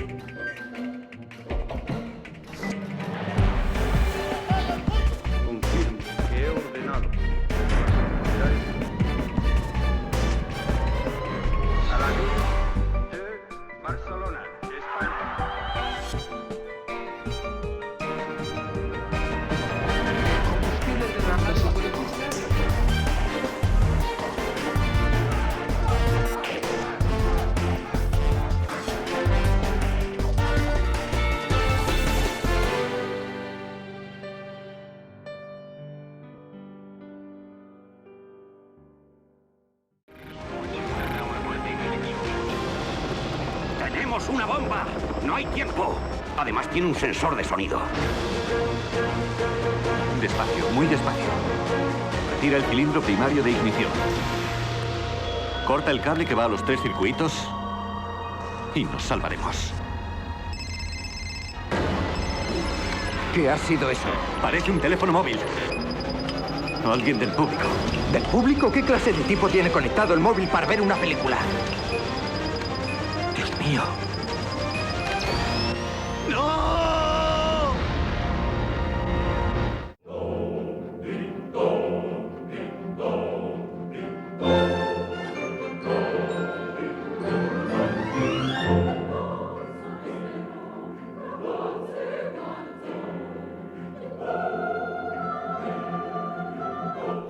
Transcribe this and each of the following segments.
Confirmo que he ordenado a la luz de Barcelona, España. Combustible de la masa política. ¡Tenemos una bomba! ¡No hay tiempo! Además tiene un sensor de sonido. Despacio, muy despacio. Retira el cilindro primario de ignición. Corta el cable que va a los 3 circuitos y nos salvaremos. ¿Qué ha sido eso? Parece un teléfono móvil. Alguien del público. ¿Del público? ¿Qué clase de tipo tiene conectado el móvil para ver una película? Dios mío.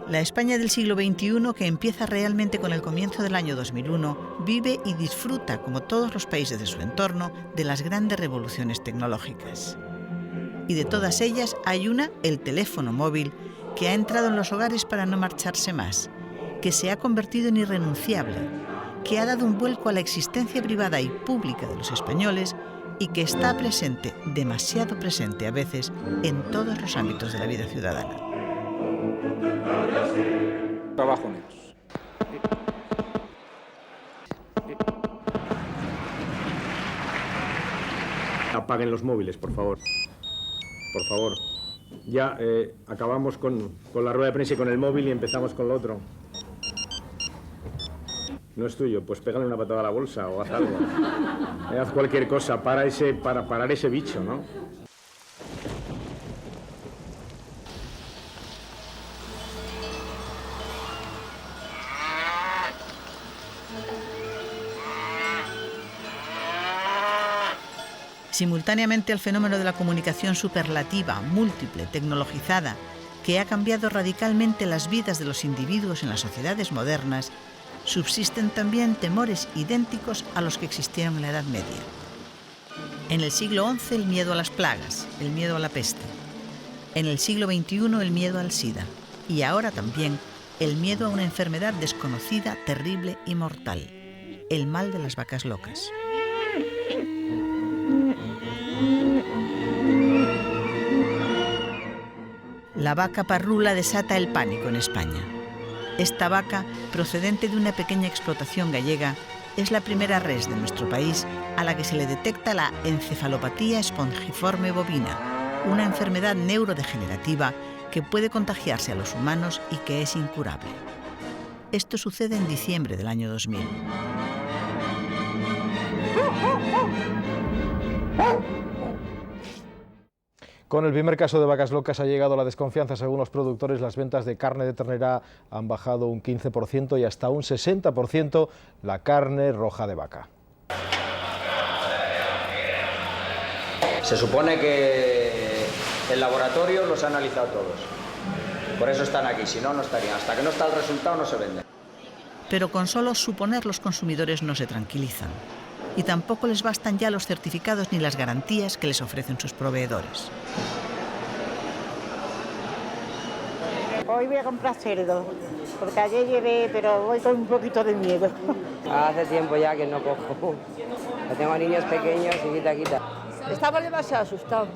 La España del siglo XXI, que empieza realmente con el comienzo del año 2001, vive y disfruta, como todos los países de su entorno, de las grandes revoluciones tecnológicas. Y de todas ellas hay una, el teléfono móvil, que ha entrado en los hogares para no marcharse más, que se ha convertido en irrenunciable, que ha dado un vuelco a la existencia privada y pública de los españoles y que está presente, demasiado presente a veces, en todos los ámbitos de la vida ciudadana. Trabajo negros. Apaguen los móviles, por favor. Por favor. Ya acabamos con la rueda de prensa y con el móvil y empezamos con lo otro. No es tuyo, pues pégale una patada a la bolsa o haz algo. Haz cualquier cosa para parar ese bicho, ¿no? Simultáneamente al fenómeno de la comunicación superlativa, múltiple, tecnologizada, que ha cambiado radicalmente las vidas de los individuos en las sociedades modernas, subsisten también temores idénticos a los que existieron en la Edad Media. En el siglo XI el miedo a las plagas, el miedo a la peste. En el siglo XXI el miedo al SIDA. Y ahora también el miedo a una enfermedad desconocida, terrible y mortal. El mal de las vacas locas. La vaca parrula desata el pánico en España. Esta vaca, procedente de una pequeña explotación gallega, es la primera res de nuestro país a la que se le detecta la encefalopatía espongiforme bovina, una enfermedad neurodegenerativa que puede contagiarse a los humanos y que es incurable. Esto sucede en diciembre del año 2000. Con el primer caso de vacas locas ha llegado la desconfianza. Según los productores, las ventas de carne de ternera han bajado un 15% y hasta un 60% la carne roja de vaca. Se supone que el laboratorio los ha analizado todos. Por eso están aquí, si no, no estarían. Hasta que no está el resultado no se venden. Pero con solo suponer los consumidores no se tranquilizan. Y tampoco les bastan ya los certificados ni las garantías que les ofrecen sus proveedores. Hoy voy a comprar cerdo, porque ayer llevé, pero voy con un poquito de miedo. Hace tiempo ya que no cojo. Yo tengo niños pequeños y quita. Estaba demasiado asustado.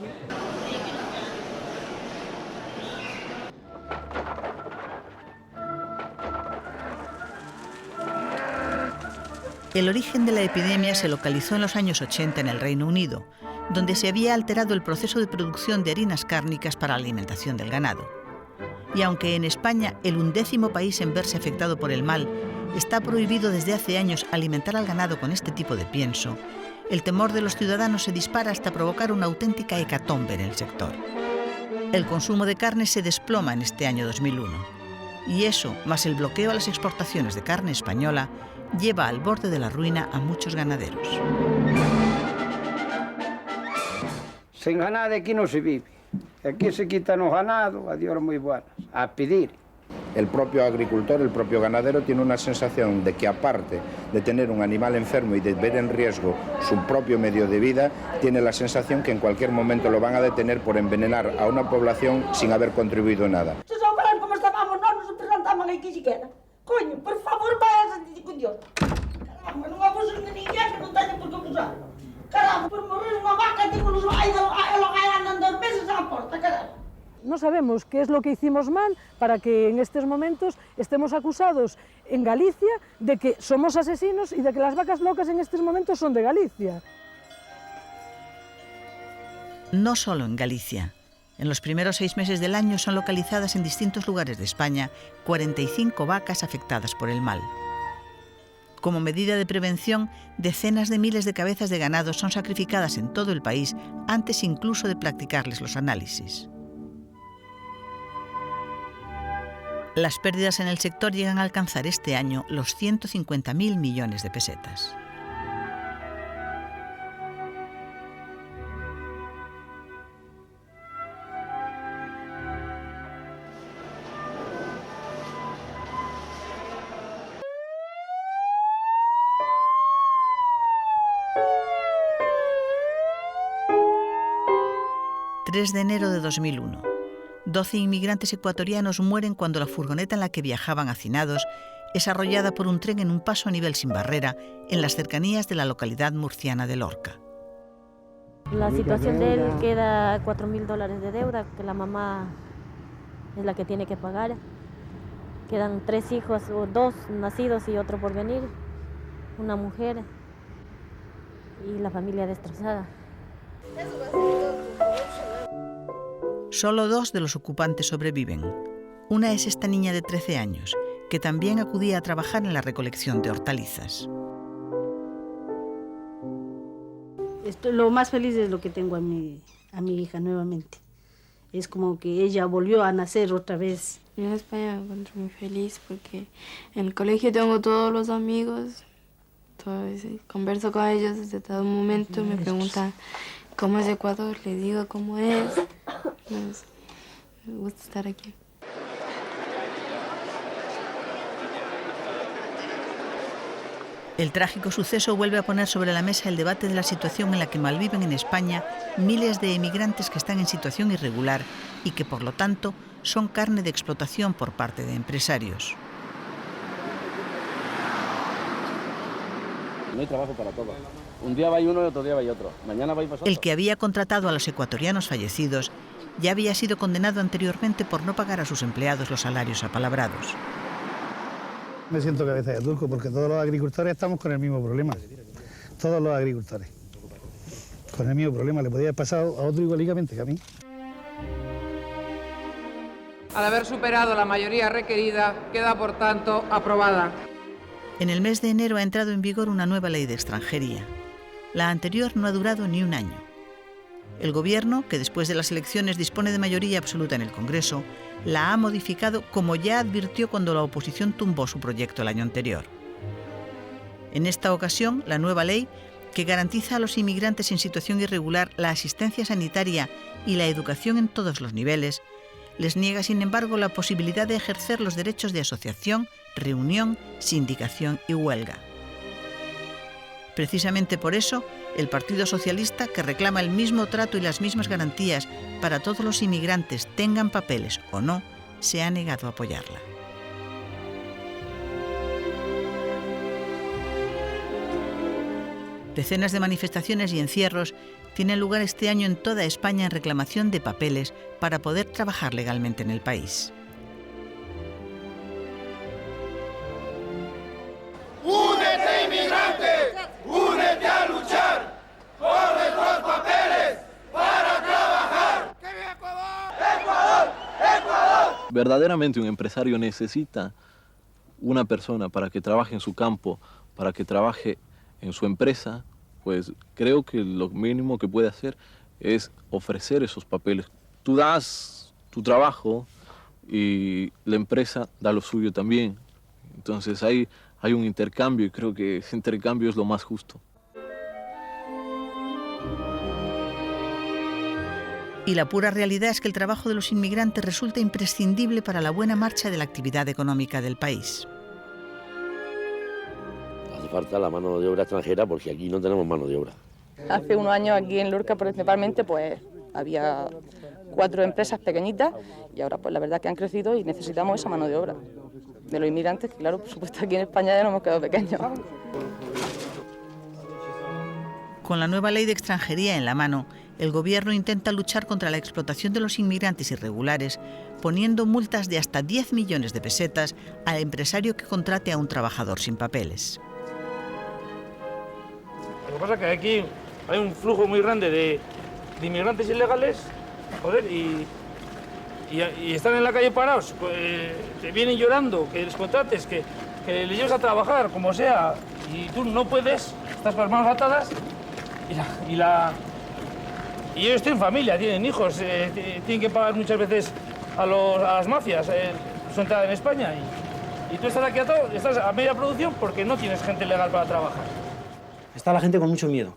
El origen de la epidemia se localizó en los años 80 en el Reino Unido, donde se había alterado el proceso de producción de harinas cárnicas para la alimentación del ganado. Y aunque en España, el 11º país en verse afectado por el mal, está prohibido desde hace años alimentar al ganado con este tipo de pienso, el temor de los ciudadanos se dispara hasta provocar una auténtica hecatombe en el sector. El consumo de carne se desploma en este año 2001. Y eso, más el bloqueo a las exportaciones de carne española, lleva al borde de la ruina a muchos ganaderos. Sin ganado aquí no se vive. Aquí se quitan los ganados, adiós muy buenas, a pedir. El propio agricultor, el propio ganadero tiene una sensación de que aparte de tener un animal enfermo y de ver en riesgo su propio medio de vida, tiene la sensación que en cualquier momento lo van a detener por envenenar a una población sin haber contribuido en nada. Se souberan como estábamos, non nos presentamos aquí siquiera. Coño, por favor, vaya con Dios. Caramba, non abusen de ninguén que non teñen por que abusar. Caramba, por morrer unha vaca, tengo los andan 2 meses á porta, caramba. No sabemos qué es lo que hicimos mal para que en estos momentos estemos acusados en Galicia de que somos asesinos y de que las vacas locas en estos momentos son de Galicia. No solo en Galicia. En los primeros 6 meses del año son localizadas en distintos lugares de España 45 vacas afectadas por el mal. Como medida de prevención, decenas de miles de cabezas de ganado son sacrificadas en todo el país antes incluso de practicarles los análisis. Las pérdidas en el sector llegan a alcanzar este año los 150.000 millones de pesetas. El 3 de enero de 2001. 12 inmigrantes ecuatorianos mueren cuando la furgoneta en la que viajaban hacinados es arrollada por un tren en un paso a nivel sin barrera en las cercanías de la localidad murciana de Lorca. La situación de él queda $4.000 de deuda, que la mamá es la que tiene que pagar. Quedan 3 hijos, 2 nacidos y otro por venir, una mujer y la familia destrozada. Solo 2 de los ocupantes sobreviven. Una es esta niña de 13 años, que también acudía a trabajar en la recolección de hortalizas. Lo más feliz es lo que tengo a mi hija nuevamente. Es como que ella volvió a nacer otra vez. Yo en España me encuentro muy feliz porque en el colegio tengo todos los amigos, converso con ellos desde todo momento, me preguntan cómo es Ecuador, les digo cómo es. Me gusta estar aquí. El trágico suceso vuelve a poner sobre la mesa el debate de la situación en la que malviven en España miles de emigrantes que están en situación irregular y que, por lo tanto, son carne de explotación por parte de empresarios. No hay trabajo para todos. Un día va uno y otro día va otro. Mañana va vosotros. El que había contratado a los ecuatorianos fallecidos ya había sido condenado anteriormente por no pagar a sus empleados los salarios apalabrados. Me siento cabeza de turco porque todos los agricultores estamos con el mismo problema. Todos los agricultores. Con el mismo problema. Le podía haber pasado a otro igualmente que a mí. Al haber superado la mayoría requerida, queda por tanto aprobada. En el mes de enero ha entrado en vigor una nueva ley de extranjería. La anterior no ha durado ni un año. El Gobierno, que después de las elecciones dispone de mayoría absoluta en el Congreso, la ha modificado como ya advirtió cuando la oposición tumbó su proyecto el año anterior. En esta ocasión, la nueva ley, que garantiza a los inmigrantes en situación irregular la asistencia sanitaria y la educación en todos los niveles, les niega, sin embargo, la posibilidad de ejercer los derechos de asociación, reunión, sindicación y huelga. Precisamente por eso, el Partido Socialista, que reclama el mismo trato y las mismas garantías para todos los inmigrantes, tengan papeles o no, se ha negado a apoyarla. Decenas de manifestaciones y encierros tienen lugar este año en toda España en reclamación de papeles para poder trabajar legalmente en el país. ¡Únete, inmigrante! ¡Únete a luchar por nuestros papeles para trabajar! ¡Ecuador! ¡Ecuador! Verdaderamente un empresario necesita una persona para que trabaje en su campo, para que trabaje en su empresa, pues creo que lo mínimo que puede hacer es ofrecer esos papeles. Tú das tu trabajo y la empresa da lo suyo también. Entonces hay un intercambio y creo que ese intercambio es lo más justo. Y la pura realidad es que el trabajo de los inmigrantes resulta imprescindible para la buena marcha de la actividad económica del país. Hace falta la mano de obra extranjera porque aquí no tenemos mano de obra. Hace unos años aquí en Lorca principalmente pues había 4 empresas pequeñitas y ahora pues la verdad que han crecido y necesitamos esa mano de obra de los inmigrantes, que claro, por supuesto aquí en España ya nos hemos quedado pequeños. Con la nueva ley de extranjería en la mano, el gobierno intenta luchar contra la explotación de los inmigrantes irregulares, poniendo multas de hasta 10 millones de pesetas al empresario que contrate a un trabajador sin papeles. Lo que pasa es que aquí hay un flujo muy grande de inmigrantes ilegales, joder, y están en la calle parados, te vienen llorando, que les contrates, que les lleves a trabajar, como sea, y tú no puedes, estás con las manos atadas, y ellos tienen familia, tienen hijos, tienen que pagar muchas veces a las mafias su entrada en España, y tú estás aquí atado, estás a media producción porque no tienes gente legal para trabajar. Está la gente con mucho miedo.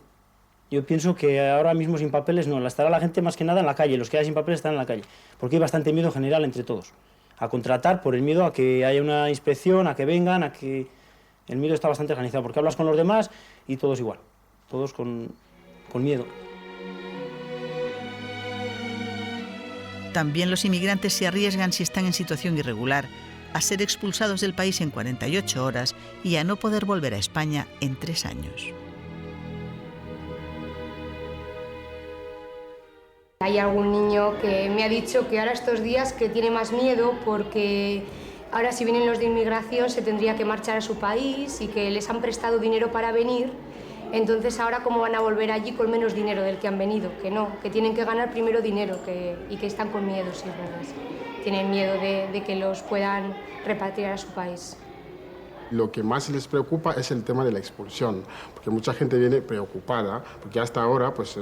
Yo pienso que ahora mismo sin papeles no, estará la gente más que nada en la calle, los que hay sin papeles están en la calle, porque hay bastante miedo general entre todos, a contratar por el miedo a que haya una inspección, a que vengan, a que... El miedo está bastante organizado, porque hablas con los demás y todos igual, todos con miedo. También los inmigrantes se arriesgan, si están en situación irregular, a ser expulsados del país en 48 horas y a no poder volver a España en 3 años. Hay algún niño que me ha dicho que ahora estos días que tiene más miedo porque ahora si vienen los de inmigración se tendría que marchar a su país y que les han prestado dinero para venir, entonces ahora cómo van a volver allí con menos dinero del que han venido, que no, que tienen que ganar primero dinero y que están con miedo, sí, tienen miedo de que los puedan repatriar a su país. Lo que más les preocupa es el tema de la expulsión, porque mucha gente viene preocupada, porque hasta ahora pues,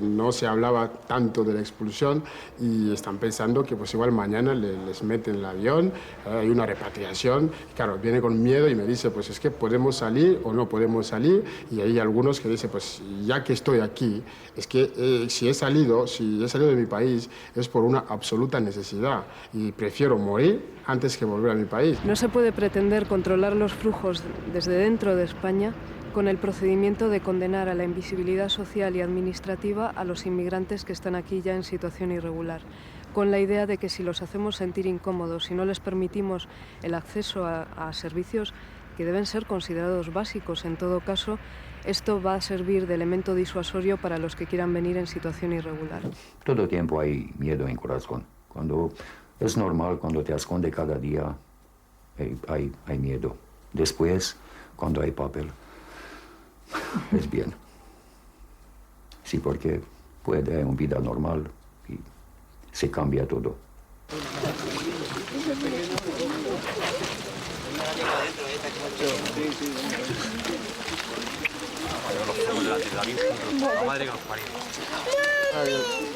no se hablaba tanto de la expulsión y están pensando que pues, igual mañana les meten el avión, hay una repatriación, y claro, viene con miedo y me dice, pues es que podemos salir o no podemos salir, y hay algunos que dicen, pues ya que estoy aquí, es que si he salido de mi país es por una absoluta necesidad y prefiero morir antes que volver a mi país. No se puede pretender controlar los flujos desde dentro de España con el procedimiento de condenar a la invisibilidad social y administrativa a los inmigrantes que están aquí ya en situación irregular, con la idea de que si los hacemos sentir incómodos y no les permitimos el acceso a servicios que deben ser considerados básicos en todo caso, esto va a servir de elemento disuasorio para los que quieran venir en situación irregular. Todo tiempo hay miedo en corazón. Es normal, cuando te esconde cada día, hay miedo. Después, cuando hay papel, es bien. Sí, porque puede haber una vida normal y se cambia todo.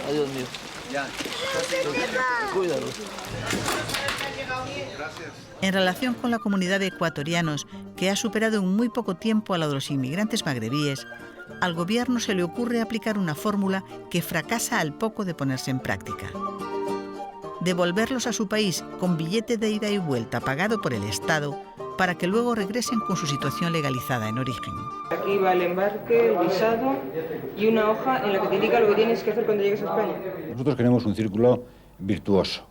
Adiós mío. Ya. Cuídalo. En relación con la comunidad de ecuatorianos, que ha superado en muy poco tiempo a la de los inmigrantes magrebíes, al gobierno se le ocurre aplicar una fórmula que fracasa al poco de ponerse en práctica. Devolverlos a su país con billete de ida y vuelta pagado por el Estado para que luego regresen con su situación legalizada en origen. Aquí va el embarque, el visado y una hoja en la que te indica lo que tienes que hacer cuando llegues a España. Nosotros queremos un círculo virtuoso,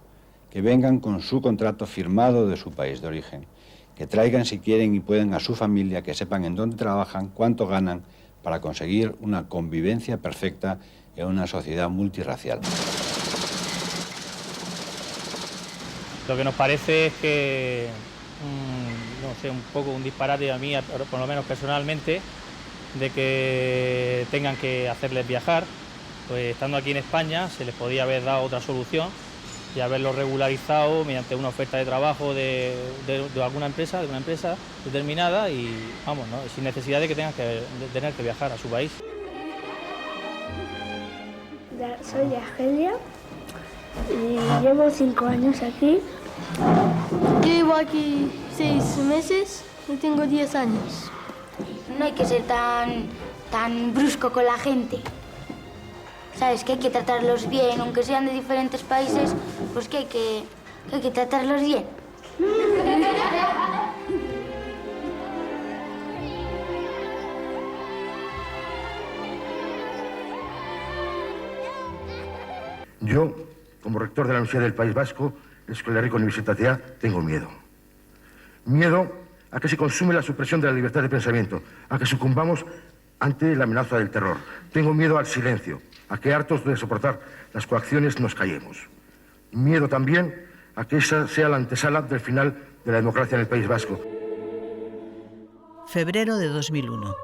que vengan con su contrato firmado de su país de origen, que traigan si quieren y pueden a su familia, que sepan en dónde trabajan, cuánto ganan, para conseguir una convivencia perfecta en una sociedad multirracial. Lo que nos parece es que, no sé, un poco un disparate a mí, por lo menos personalmente, de que tengan que hacerles viajar. Pues estando aquí en España se les podía haber dado otra solución y haberlo regularizado mediante una oferta de trabajo de alguna empresa, de una empresa determinada y, vamos, ¿no? Sin necesidad de que tengan que tener que viajar a su país. Soy Argelia y llevo 5 años aquí. Yo llevo aquí 6 meses y tengo 10 años. No hay que ser tan brusco con la gente. ¿Sabes? Que hay que tratarlos bien, aunque sean de diferentes países, pues que hay que tratarlos bien. Yo, como rector de la Universidad del País Vasco, Euskal Herriko Unibertsitatea, tengo miedo. Miedo a que se consume la supresión de la libertad de pensamiento, a que sucumbamos ante la amenaza del terror. Tengo miedo al silencio, a que hartos de soportar las coacciones nos callemos. Miedo también a que esa sea la antesala del final de la democracia en el País Vasco. Febrero de 2001.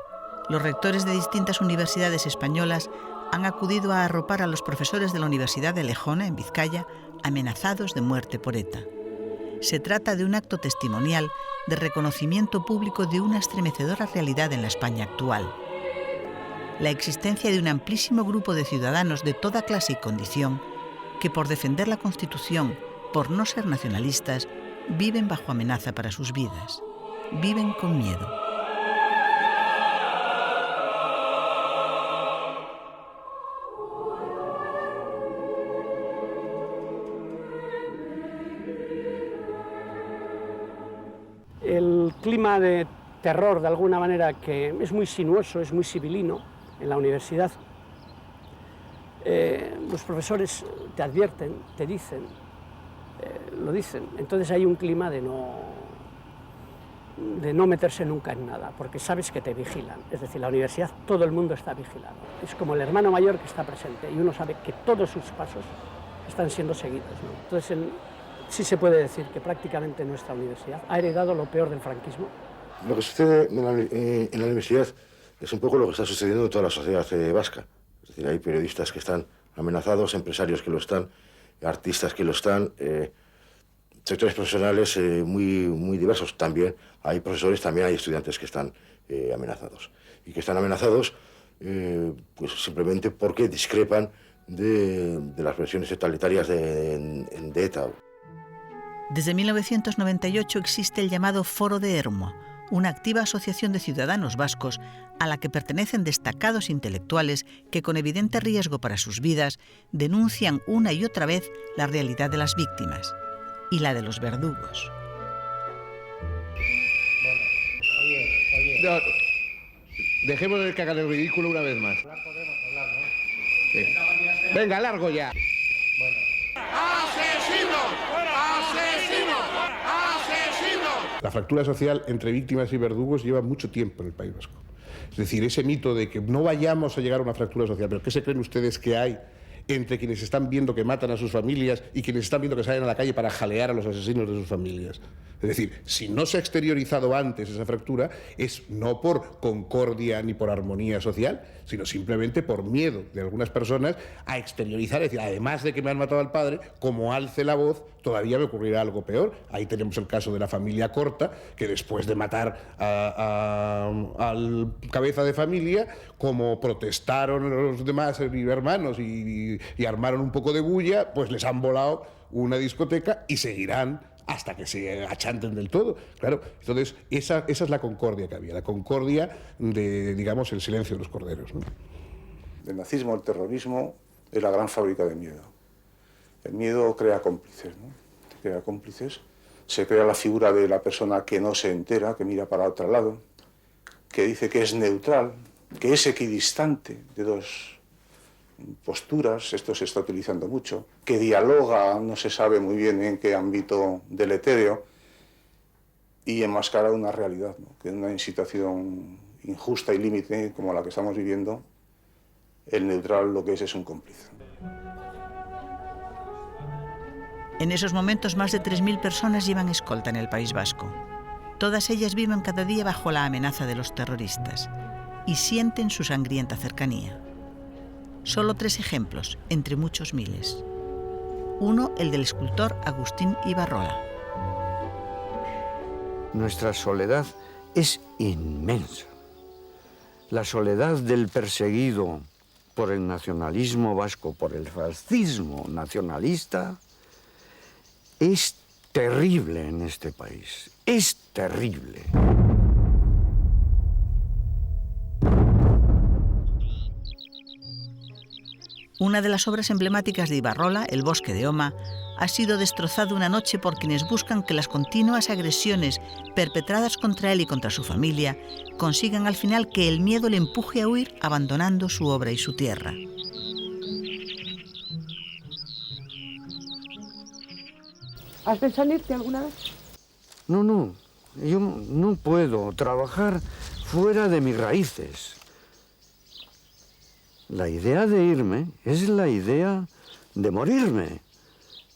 Los rectores de distintas universidades españolas han acudido a arropar a los profesores de la Universidad de Lejona, en Vizcaya, amenazados de muerte por ETA. Se trata de un acto testimonial de reconocimiento público de una estremecedora realidad en la España actual. La existencia de un amplísimo grupo de ciudadanos de toda clase y condición que, por defender la Constitución, por no ser nacionalistas, viven bajo amenaza para sus vidas. Viven con miedo. El clima de terror, de alguna manera, que es muy sinuoso, es muy sibilino en la universidad. Los profesores te advierten, te dicen, lo dicen. Entonces hay un clima de no meterse nunca en nada, porque sabes que te vigilan. Es decir, la universidad, todo el mundo está vigilado. Es como el hermano mayor que está presente y uno sabe que todos sus pasos están siendo seguidos, ¿no? Entonces, sí se puede decir que prácticamente nuestra universidad ha heredado lo peor del franquismo. Lo que sucede en la universidad es un poco lo que está sucediendo en toda la sociedad vasca. Es decir, hay periodistas que están amenazados, empresarios que lo están, artistas que lo están, sectores profesionales muy diversos. También hay profesores, también hay estudiantes que están amenazados. Y que están amenazados pues simplemente porque discrepan de las versiones totalitarias de ETA. Desde 1998 existe el llamado Foro de Ermua, una activa asociación de ciudadanos vascos a la que pertenecen destacados intelectuales que, con evidente riesgo para sus vidas, denuncian una y otra vez la realidad de las víctimas y la de los verdugos. No, dejemos de cagar el ridículo una vez más. Venga, largo ya. ¡Asesinos! ¡Asesinos! ¡Asesinos! La fractura social entre víctimas y verdugos lleva mucho tiempo en el País Vasco. Es decir, ese mito de que no vayamos a llegar a una fractura social, pero ¿qué se creen ustedes que hay entre quienes están viendo que matan a sus familias y quienes están viendo que salen a la calle para jalear a los asesinos de sus familias? Es decir, si no se ha exteriorizado antes esa fractura, es no por concordia ni por armonía social, sino simplemente por miedo de algunas personas a exteriorizar, es decir, además de que me han matado al padre, como alce la voz, todavía me ocurrirá algo peor. Ahí tenemos el caso de la familia Corta, que después de matar al cabeza de familia, como protestaron los demás hermanos y armaron un poco de bulla, pues les han volado una discoteca y seguirán hasta que se achanten del todo. Claro, entonces esa es la concordia que había, la concordia de, digamos, el silencio de los corderos, ¿no? El nazismo, el terrorismo, es la gran fábrica de miedo. El miedo crea cómplices, ¿no? Crea cómplices. Se crea la figura de la persona que no se entera, que mira para otro lado, que dice que es neutral, que es equidistante de dos posturas, esto se está utilizando mucho, que dialoga, no se sabe muy bien en qué ámbito del etéreo, y enmascara una realidad, ¿no? Que en una situación injusta y límite como la que estamos viviendo, el neutral lo que es un cómplice. En esos momentos, más de 3.000 personas llevan escolta en el País Vasco. Todas ellas viven cada día bajo la amenaza de los terroristas y sienten su sangrienta cercanía. Solo 3 ejemplos, entre muchos miles. Uno, el del escultor Agustín Ibarrola. Nuestra soledad es inmensa. La soledad del perseguido por el nacionalismo vasco, por el fascismo nacionalista, es terrible en este país. Es terrible. Una de las obras emblemáticas de Ibarrola, El bosque de Oma, ha sido destrozado una noche por quienes buscan que las continuas agresiones perpetradas contra él y contra su familia consigan al final que el miedo le empuje a huir abandonando su obra y su tierra. ¿Has pensado en irte alguna vez? No, yo no puedo trabajar fuera de mis raíces. La idea de irme es la idea de morirme.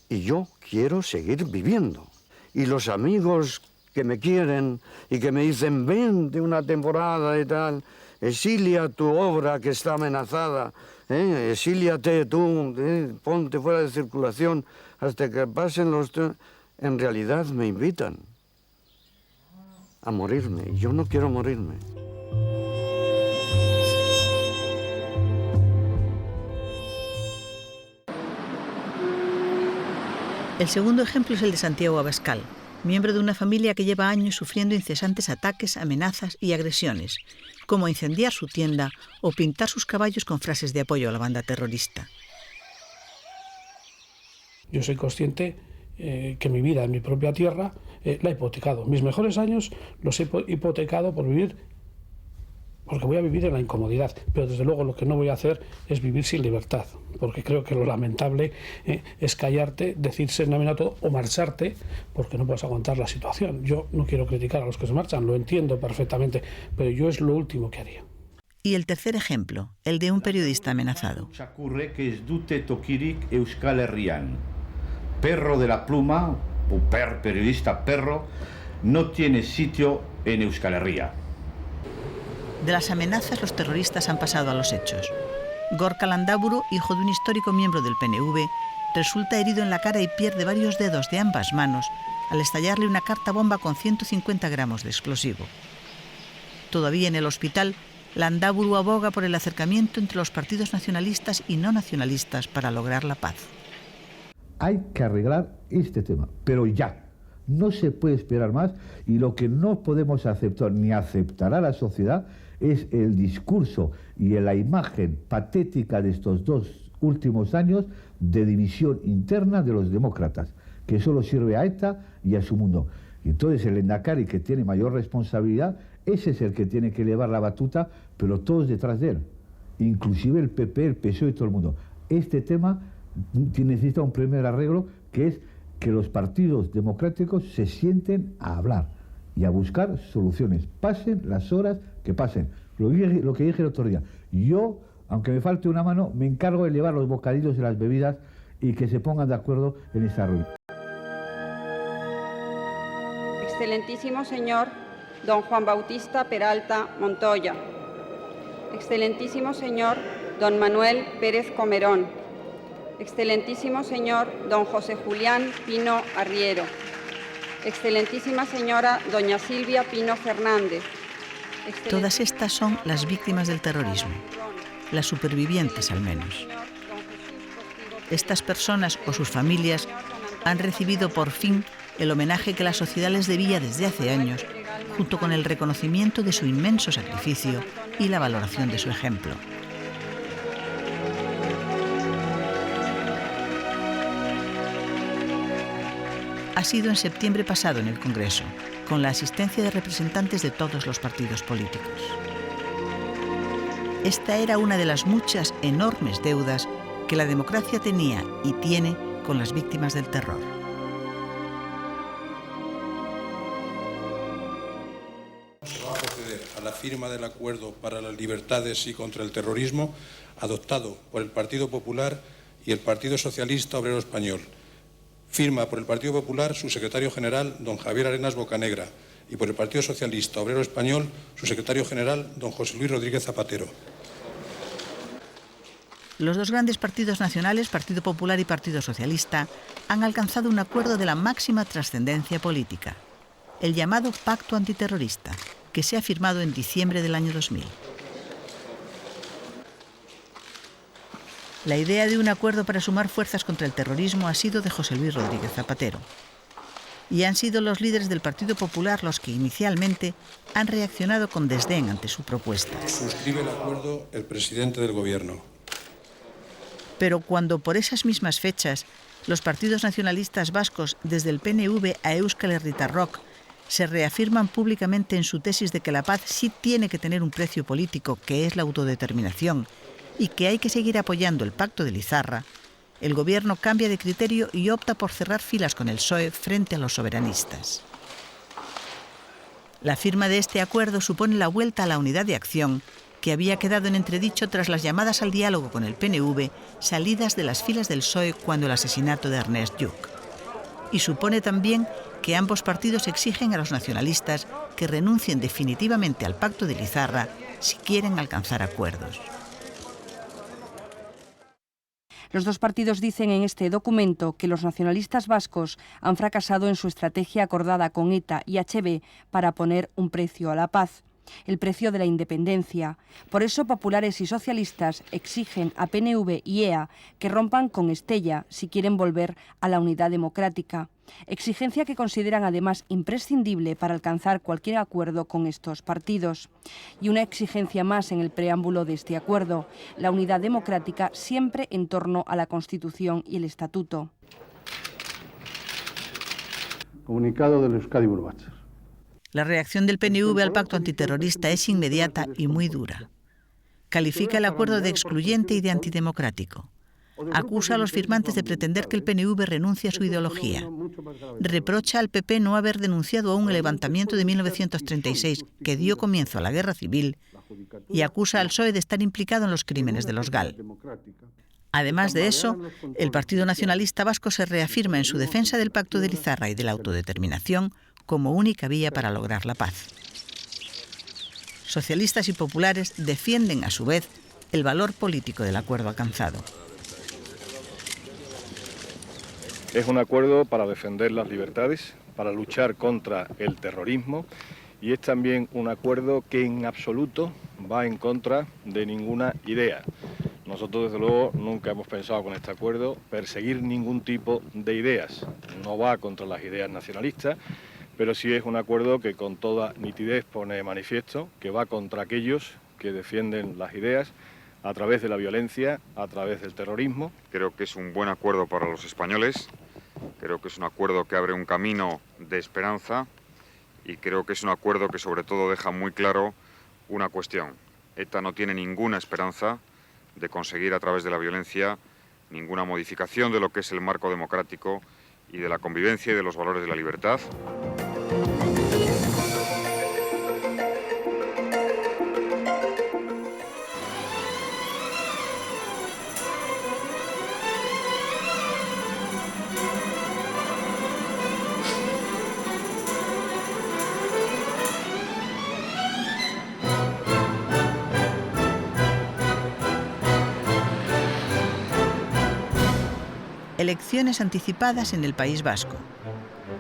Y yo quiero seguir viviendo. Y los amigos que me quieren y que me dicen, vente una temporada y tal, exilia tu obra que está amenazada, exíliate tú, ponte fuera de circulación hasta que pasen los... En realidad me invitan a morirme. Y yo no quiero morirme. El segundo ejemplo es el de Santiago Abascal, miembro de una familia que lleva años sufriendo incesantes ataques, amenazas y agresiones, como incendiar su tienda o pintar sus caballos con frases de apoyo a la banda terrorista. Yo soy consciente que mi vida en mi propia tierra la he hipotecado. Mis mejores años los he hipotecado por vivir, porque voy a vivir en la incomodidad, pero desde luego lo que no voy a hacer es vivir sin libertad, porque creo que lo lamentable es callarte, decir serenamente todo o marcharte porque no puedes aguantar la situación. Yo no quiero criticar a los que se marchan, lo entiendo perfectamente, pero yo es lo último que haría. Y el tercer ejemplo, el de un periodista amenazado. Que es dute tokirik Euskal Herrian. Perro de la pluma, o periodista perro, no tiene sitio en Euskal Herria. De las amenazas, los terroristas han pasado a los hechos. Gorka Landaburu, hijo de un histórico miembro del PNV, resulta herido en la cara y pierde varios dedos de ambas manos al estallarle una carta bomba con 150 gramos de explosivo. Todavía en el hospital, Landaburu aboga por el acercamiento entre los partidos nacionalistas y no nacionalistas para lograr la paz. Hay que arreglar este tema, pero ya. No se puede esperar más y lo que no podemos aceptar ni aceptará la sociedad es el discurso y la imagen patética de estos 2 últimos años de división interna de los demócratas, que solo sirve a ETA y a su mundo. Y entonces el Endacari, que tiene mayor responsabilidad, ese es el que tiene que llevar la batuta, pero todos detrás de él, inclusive el PP, el PSOE y todo el mundo. Este tema necesita un primer arreglo, que es que los partidos democráticos se sienten a hablar y a buscar soluciones. Pasen las horas que pasen. Lo que dije el otro día. Yo, aunque me falte una mano, me encargo de llevar los bocadillos y las bebidas y que se pongan de acuerdo en esta reunión. Excelentísimo señor don Juan Bautista Peralta Montoya. Excelentísimo señor don Manuel Pérez Comerón. Excelentísimo señor don José Julián Pino Arriero. Excelentísima señora doña Silvia Pino Fernández. Todas estas son las víctimas del terrorismo, las supervivientes al menos. Estas personas o sus familias han recibido por fin el homenaje que la sociedad les debía desde hace años, junto con el reconocimiento de su inmenso sacrificio y la valoración de su ejemplo. Ha sido en septiembre pasado en el Congreso, con la asistencia de representantes de todos los partidos políticos. Esta era una de las muchas enormes deudas que la democracia tenía y tiene con las víctimas del terror. Se va a proceder a la firma del Acuerdo para las Libertades y contra el Terrorismo adoptado por el Partido Popular y el Partido Socialista Obrero Español. Firma por el Partido Popular su secretario general, don Javier Arenas Bocanegra, y por el Partido Socialista Obrero Español su secretario general, don José Luis Rodríguez Zapatero. Los dos grandes partidos nacionales, Partido Popular y Partido Socialista, han alcanzado un acuerdo de la máxima trascendencia política, el llamado Pacto Antiterrorista, que se ha firmado en diciembre del año 2000. La idea de un acuerdo para sumar fuerzas contra el terrorismo ha sido de José Luis Rodríguez Zapatero. Y han sido los líderes del Partido Popular los que inicialmente han reaccionado con desdén ante su propuesta. Suscribe el acuerdo el presidente del Gobierno. Pero cuando por esas mismas fechas los partidos nacionalistas vascos, desde el PNV a Euskal Herritarrok, se reafirman públicamente en su tesis de que la paz sí tiene que tener un precio político, que es la autodeterminación, y que hay que seguir apoyando el Pacto de Lizarra, el Gobierno cambia de criterio y opta por cerrar filas con el PSOE frente a los soberanistas. La firma de este acuerdo supone la vuelta a la unidad de acción que había quedado en entredicho tras las llamadas al diálogo con el PNV salidas de las filas del PSOE cuando el asesinato de Ernest Lluch. Y supone también que ambos partidos exigen a los nacionalistas que renuncien definitivamente al Pacto de Lizarra si quieren alcanzar acuerdos. Los dos partidos dicen en este documento que los nacionalistas vascos han fracasado en su estrategia acordada con ETA y HB para poner un precio a la paz, el precio de la independencia. Por eso, populares y socialistas exigen a PNV y EA que rompan con Estella si quieren volver a la unidad democrática. Exigencia que consideran además imprescindible para alcanzar cualquier acuerdo con estos partidos. Y una exigencia más en el preámbulo de este acuerdo, la unidad democrática siempre en torno a la Constitución y el Estatuto. Comunicado del Euskadi Burbatzar. La reacción del PNV al pacto antiterrorista es inmediata y muy dura. Califica el acuerdo de excluyente y de antidemocrático. Acusa a los firmantes de pretender que el PNV renuncie a su ideología. Reprocha al PP no haber denunciado aún el levantamiento de 1936, que dio comienzo a la guerra civil, y acusa al PSOE de estar implicado en los crímenes de los GAL. Además de eso, el Partido Nacionalista Vasco se reafirma en su defensa del Pacto de Lizarra y de la autodeterminación como única vía para lograr la paz. Socialistas y populares defienden, a su vez, el valor político del acuerdo alcanzado. Es un acuerdo para defender las libertades, para luchar contra el terrorismo, y es también un acuerdo que en absoluto va en contra de ninguna idea. Nosotros, desde luego, nunca hemos pensado con este acuerdo perseguir ningún tipo de ideas. No va contra las ideas nacionalistas, pero sí es un acuerdo que con toda nitidez pone de manifiesto que va contra aquellos que defienden las ideas a través de la violencia, a través del terrorismo. Creo que es un buen acuerdo para los españoles, creo que es un acuerdo que abre un camino de esperanza y creo que es un acuerdo que sobre todo deja muy claro una cuestión. ETA no tiene ninguna esperanza de conseguir a través de la violencia ninguna modificación de lo que es el marco democrático y de la convivencia y de los valores de la libertad. Elecciones anticipadas en el País Vasco.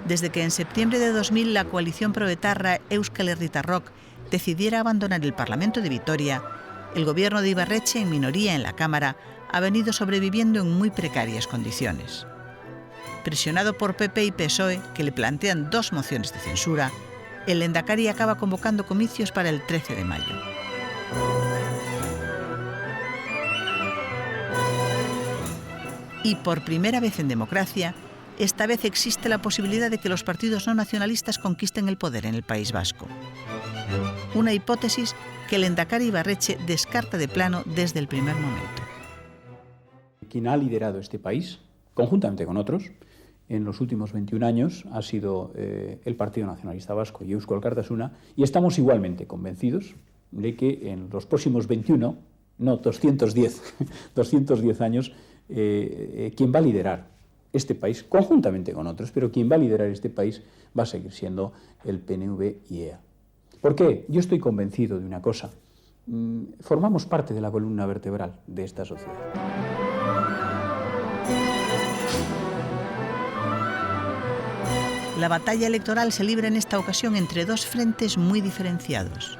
Desde que en septiembre de 2000 la coalición proetarra Euskal Herritarrok decidiera abandonar el Parlamento de Vitoria, el gobierno de Ibarretxe, en minoría en la Cámara, ha venido sobreviviendo en muy precarias condiciones. Presionado por PP y PSOE, que le plantean 2 mociones de censura, el Lehendakari acaba convocando comicios para el 13 de mayo. Y por primera vez en democracia, esta vez existe la posibilidad de que los partidos no nacionalistas conquisten el poder en el País Vasco. Una hipótesis que el Lehendakari Ibarretxe descarta de plano desde el primer momento. Quien ha liderado este país, conjuntamente con otros, en los últimos 21 años ha sido el Partido Nacionalista Vasco y Eusko Alkartasuna, y estamos igualmente convencidos de que en los próximos 21, no 210, 210 años, quien va a liderar este país, conjuntamente con otros, pero quien va a liderar este país va a seguir siendo el PNV y EA. ¿Por qué? Yo estoy convencido de una cosa, formamos parte de la columna vertebral de esta sociedad. La batalla electoral se libra en esta ocasión entre dos frentes muy diferenciados.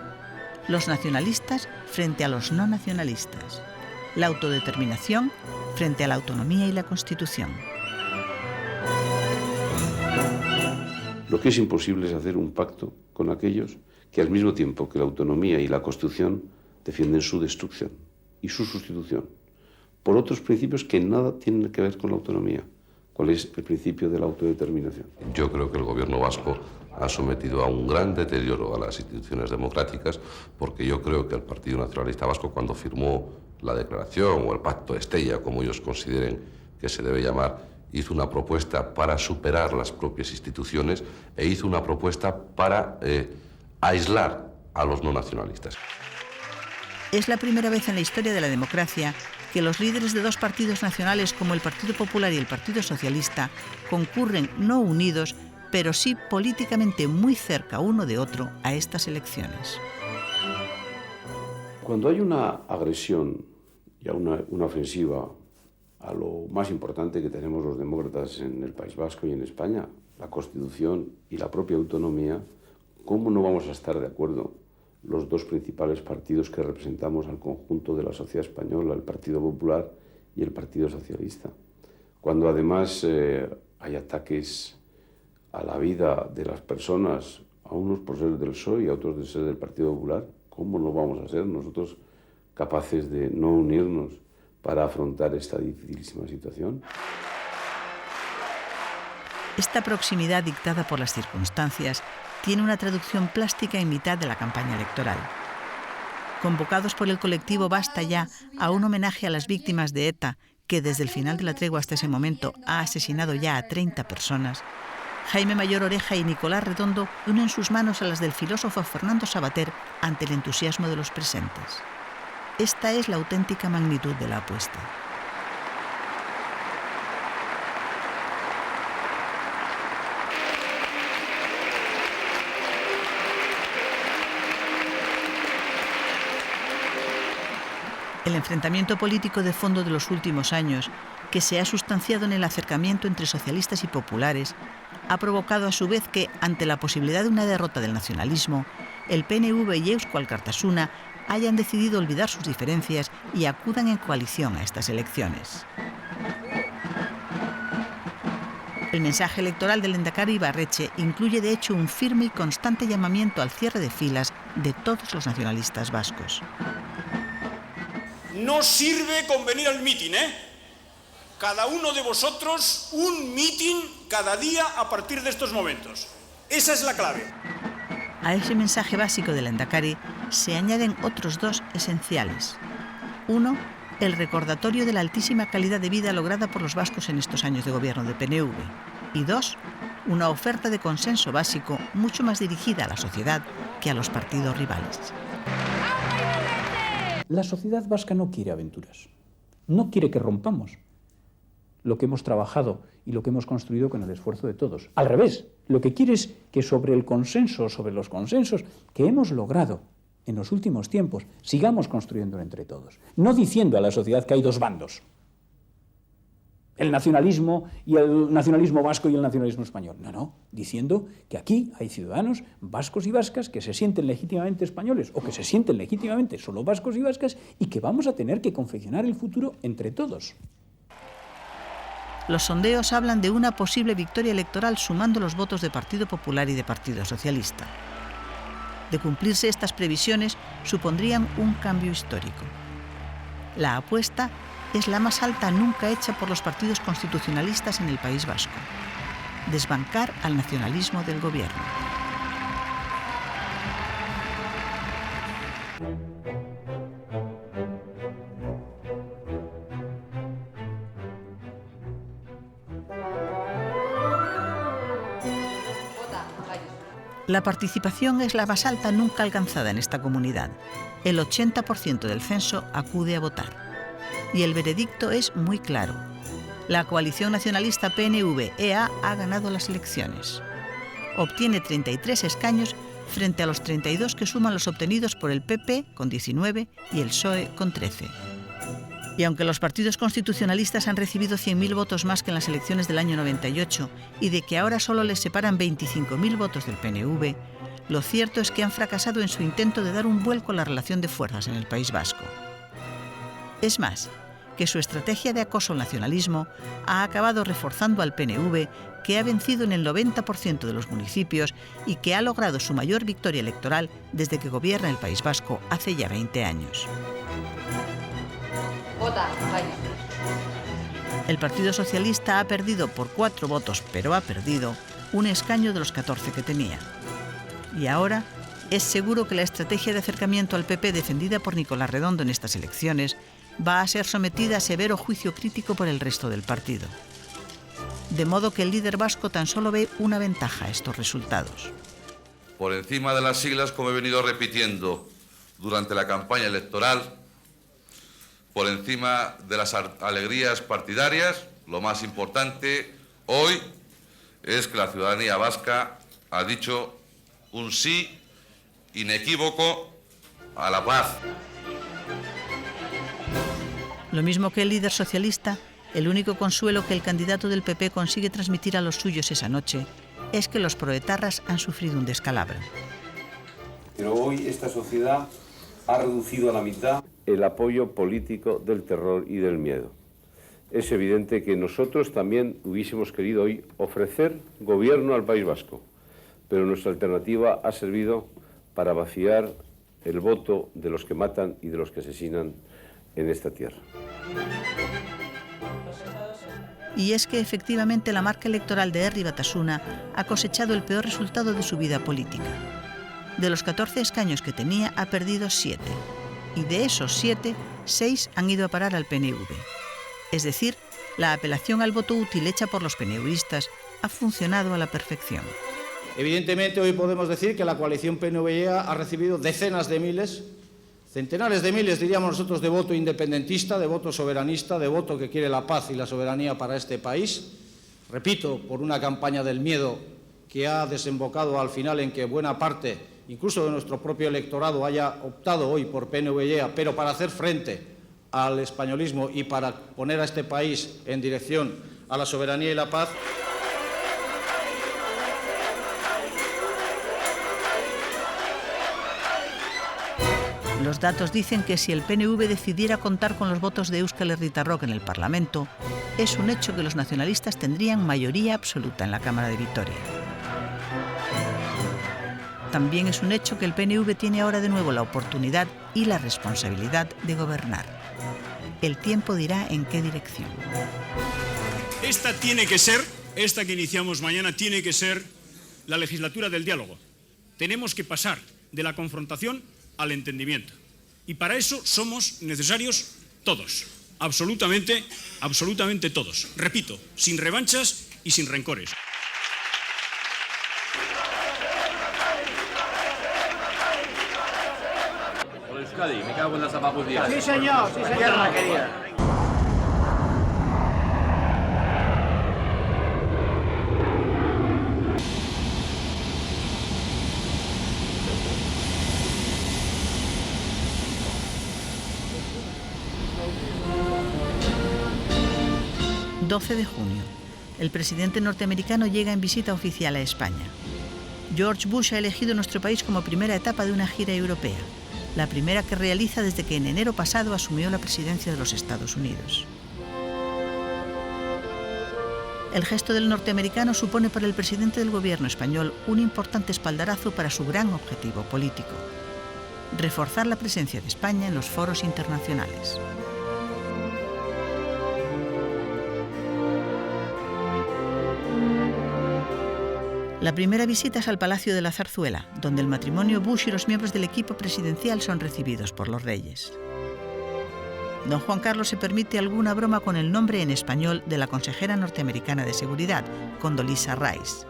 Los nacionalistas frente a los no nacionalistas. La autodeterminación frente a la autonomía y la Constitución. Lo que es imposible es hacer un pacto con aquellos que al mismo tiempo que la autonomía y la Constitución defienden su destrucción y su sustitución por otros principios que nada tienen que ver con la autonomía. ¿Cuál es el principio de la autodeterminación? Yo creo que el gobierno vasco ha sometido a un gran deterioro a las instituciones democráticas, porque yo creo que el Partido Nacionalista Vasco, cuando firmó la declaración o el Pacto Estella, como ellos consideren que se debe llamar, hizo una propuesta para superar las propias instituciones e hizo una propuesta para aislar a los no nacionalistas. Es la primera vez en la historia de la democracia que los líderes de dos partidos nacionales como el Partido Popular y el Partido Socialista concurren no unidos, pero sí políticamente muy cerca uno de otro a estas elecciones. Cuando hay una agresión y una ofensiva a lo más importante que tenemos los demócratas en el País Vasco y en España, la Constitución y la propia autonomía, ¿cómo no vamos a estar de acuerdo los dos principales partidos que representamos al conjunto de la sociedad española, el Partido Popular y el Partido Socialista? Cuando además hay ataques a la vida de las personas, a unos por ser del PSOE y a otros de ser del Partido Popular, ¿cómo no vamos a ser nosotros capaces de no unirnos para afrontar esta dificilísima situación? Esta proximidad dictada por las circunstancias tiene una traducción plástica en mitad de la campaña electoral. Convocados por el colectivo Basta Ya a un homenaje a las víctimas de ETA, que desde el final de la tregua hasta ese momento ha asesinado ya a 30 personas, Jaime Mayor Oreja y Nicolás Redondo unen sus manos a las del filósofo Fernando Savater ante el entusiasmo de los presentes. Esta es la auténtica magnitud de la apuesta. El enfrentamiento político de fondo de los últimos años, que se ha sustanciado en el acercamiento entre socialistas y populares, ha provocado a su vez que, ante la posibilidad de una derrota del nacionalismo, el PNV y Eusko Alkartasuna hayan decidido olvidar sus diferencias y acudan en coalición a estas elecciones. El mensaje electoral del Lehendakari Ibarretxe incluye de hecho un firme y constante llamamiento al cierre de filas de todos los nacionalistas vascos. No sirve con venir al mitin, Cada uno de vosotros un mitin cada día a partir de estos momentos. Esa es la clave. A ese mensaje básico del Lehendakari se añaden otros dos esenciales. Uno, el recordatorio de la altísima calidad de vida lograda por los vascos en estos años de gobierno del PNV. Y dos, una oferta de consenso básico mucho más dirigida a la sociedad que a los partidos rivales. La sociedad vasca no quiere aventuras, no quiere que rompamos lo que hemos trabajado y lo que hemos construido con el esfuerzo de todos. Al revés, lo que quiere es que sobre los consensos que hemos logrado en los últimos tiempos, sigamos construyéndolo entre todos. No diciendo a la sociedad que hay dos bandos, el nacionalismo vasco y el nacionalismo español. No, diciendo que aquí hay ciudadanos vascos y vascas que se sienten legítimamente españoles o que se sienten legítimamente solo vascos y vascas y que vamos a tener que confeccionar el futuro entre todos. Los sondeos hablan de una posible victoria electoral sumando los votos de Partido Popular y de Partido Socialista. De cumplirse estas previsiones, supondrían un cambio histórico. La apuesta es la más alta nunca hecha por los partidos constitucionalistas en el País Vasco: desbancar al nacionalismo del gobierno. La participación es la más alta nunca alcanzada en esta comunidad. El 80% del censo acude a votar. Y el veredicto es muy claro. La coalición nacionalista PNV-EA ha ganado las elecciones. Obtiene 33 escaños frente a los 32 que suman los obtenidos por el PP con 19 y el PSOE con 13. Y aunque los partidos constitucionalistas han recibido 100.000 votos más que en las elecciones del año 98 y de que ahora solo les separan 25.000 votos del PNV, lo cierto es que han fracasado en su intento de dar un vuelco a la relación de fuerzas en el País Vasco. Es más, que su estrategia de acoso al nacionalismo ha acabado reforzando al PNV, que ha vencido en el 90% de los municipios y que ha logrado su mayor victoria electoral desde que gobierna el País Vasco hace ya 20 años. El Partido Socialista ha perdido por 4 votos, pero ha perdido un escaño de los 14 que tenía. Y ahora es seguro que la estrategia de acercamiento al PP defendida por Nicolás Redondo en estas elecciones va a ser sometida a severo juicio crítico por el resto del partido. De modo que el líder vasco tan solo ve una ventaja a estos resultados. Por encima de las siglas, como he venido repitiendo durante la campaña electoral, por encima de las alegrías partidarias, lo más importante hoy es que la ciudadanía vasca ha dicho un sí inequívoco a la paz. Lo mismo que el líder socialista, el único consuelo que el candidato del PP consigue transmitir a los suyos esa noche es que los proetarras han sufrido un descalabro. Pero hoy esta sociedad ha reducido a la mitad el apoyo político del terror y del miedo. Es evidente que nosotros también hubiésemos querido hoy ofrecer gobierno al País Vasco, pero nuestra alternativa ha servido para vaciar el voto de los que matan y de los que asesinan en esta tierra. Y es que efectivamente la marca electoral de Herri Batasuna ha cosechado el peor resultado de su vida política. De los 14 escaños que tenía, ha perdido 7. Y de esos 7, 6 han ido a parar al PNV. Es decir, la apelación al voto útil hecha por los PNVistas ha funcionado a la perfección. Evidentemente, hoy podemos decir que la coalición PNV-EA ha recibido decenas de miles, centenares de miles, diríamos nosotros, de voto independentista, de voto soberanista, de voto que quiere la paz y la soberanía para este país. Repito, por una campaña del miedo que ha desembocado al final en que buena parte, incluso de nuestro propio electorado, haya optado hoy por PNV-EA, pero para hacer frente al españolismo y para poner a este país en dirección a la soberanía y la paz. Los datos dicen que si el PNV decidiera contar con los votos de Euskal Herritarrok en el Parlamento, es un hecho que los nacionalistas tendrían mayoría absoluta en la Cámara de Vitoria. También es un hecho que el PNV tiene ahora de nuevo la oportunidad y la responsabilidad de gobernar. El tiempo dirá en qué dirección. Esta que iniciamos mañana, tiene que ser la legislatura del diálogo. Tenemos que pasar de la confrontación al entendimiento. Y para eso somos necesarios todos, absolutamente todos. Repito, sin revanchas y sin rencores. Por Euskadi, me cago en las zapapudías. Sí, señor, sí, señor. El 12 de junio, el presidente norteamericano llega en visita oficial a España. George Bush ha elegido nuestro país como primera etapa de una gira europea, la primera que realiza desde que en enero pasado asumió la presidencia de los Estados Unidos. El gesto del norteamericano supone para el presidente del gobierno español un importante espaldarazo para su gran objetivo político: reforzar la presencia de España en los foros internacionales. La primera visita es al Palacio de la Zarzuela, donde el matrimonio Bush y los miembros del equipo presidencial son recibidos por los reyes. Don Juan Carlos se permite alguna broma con el nombre en español de la consejera norteamericana de Seguridad, Condoleezza Rice.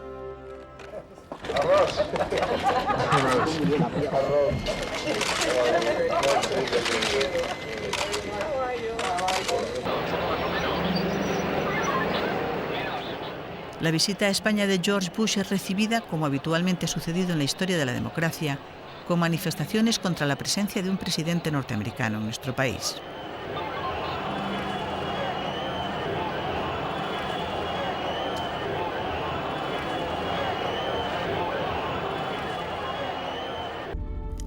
La visita a España de George Bush es recibida, como habitualmente ha sucedido en la historia de la democracia, con manifestaciones contra la presencia de un presidente norteamericano en nuestro país.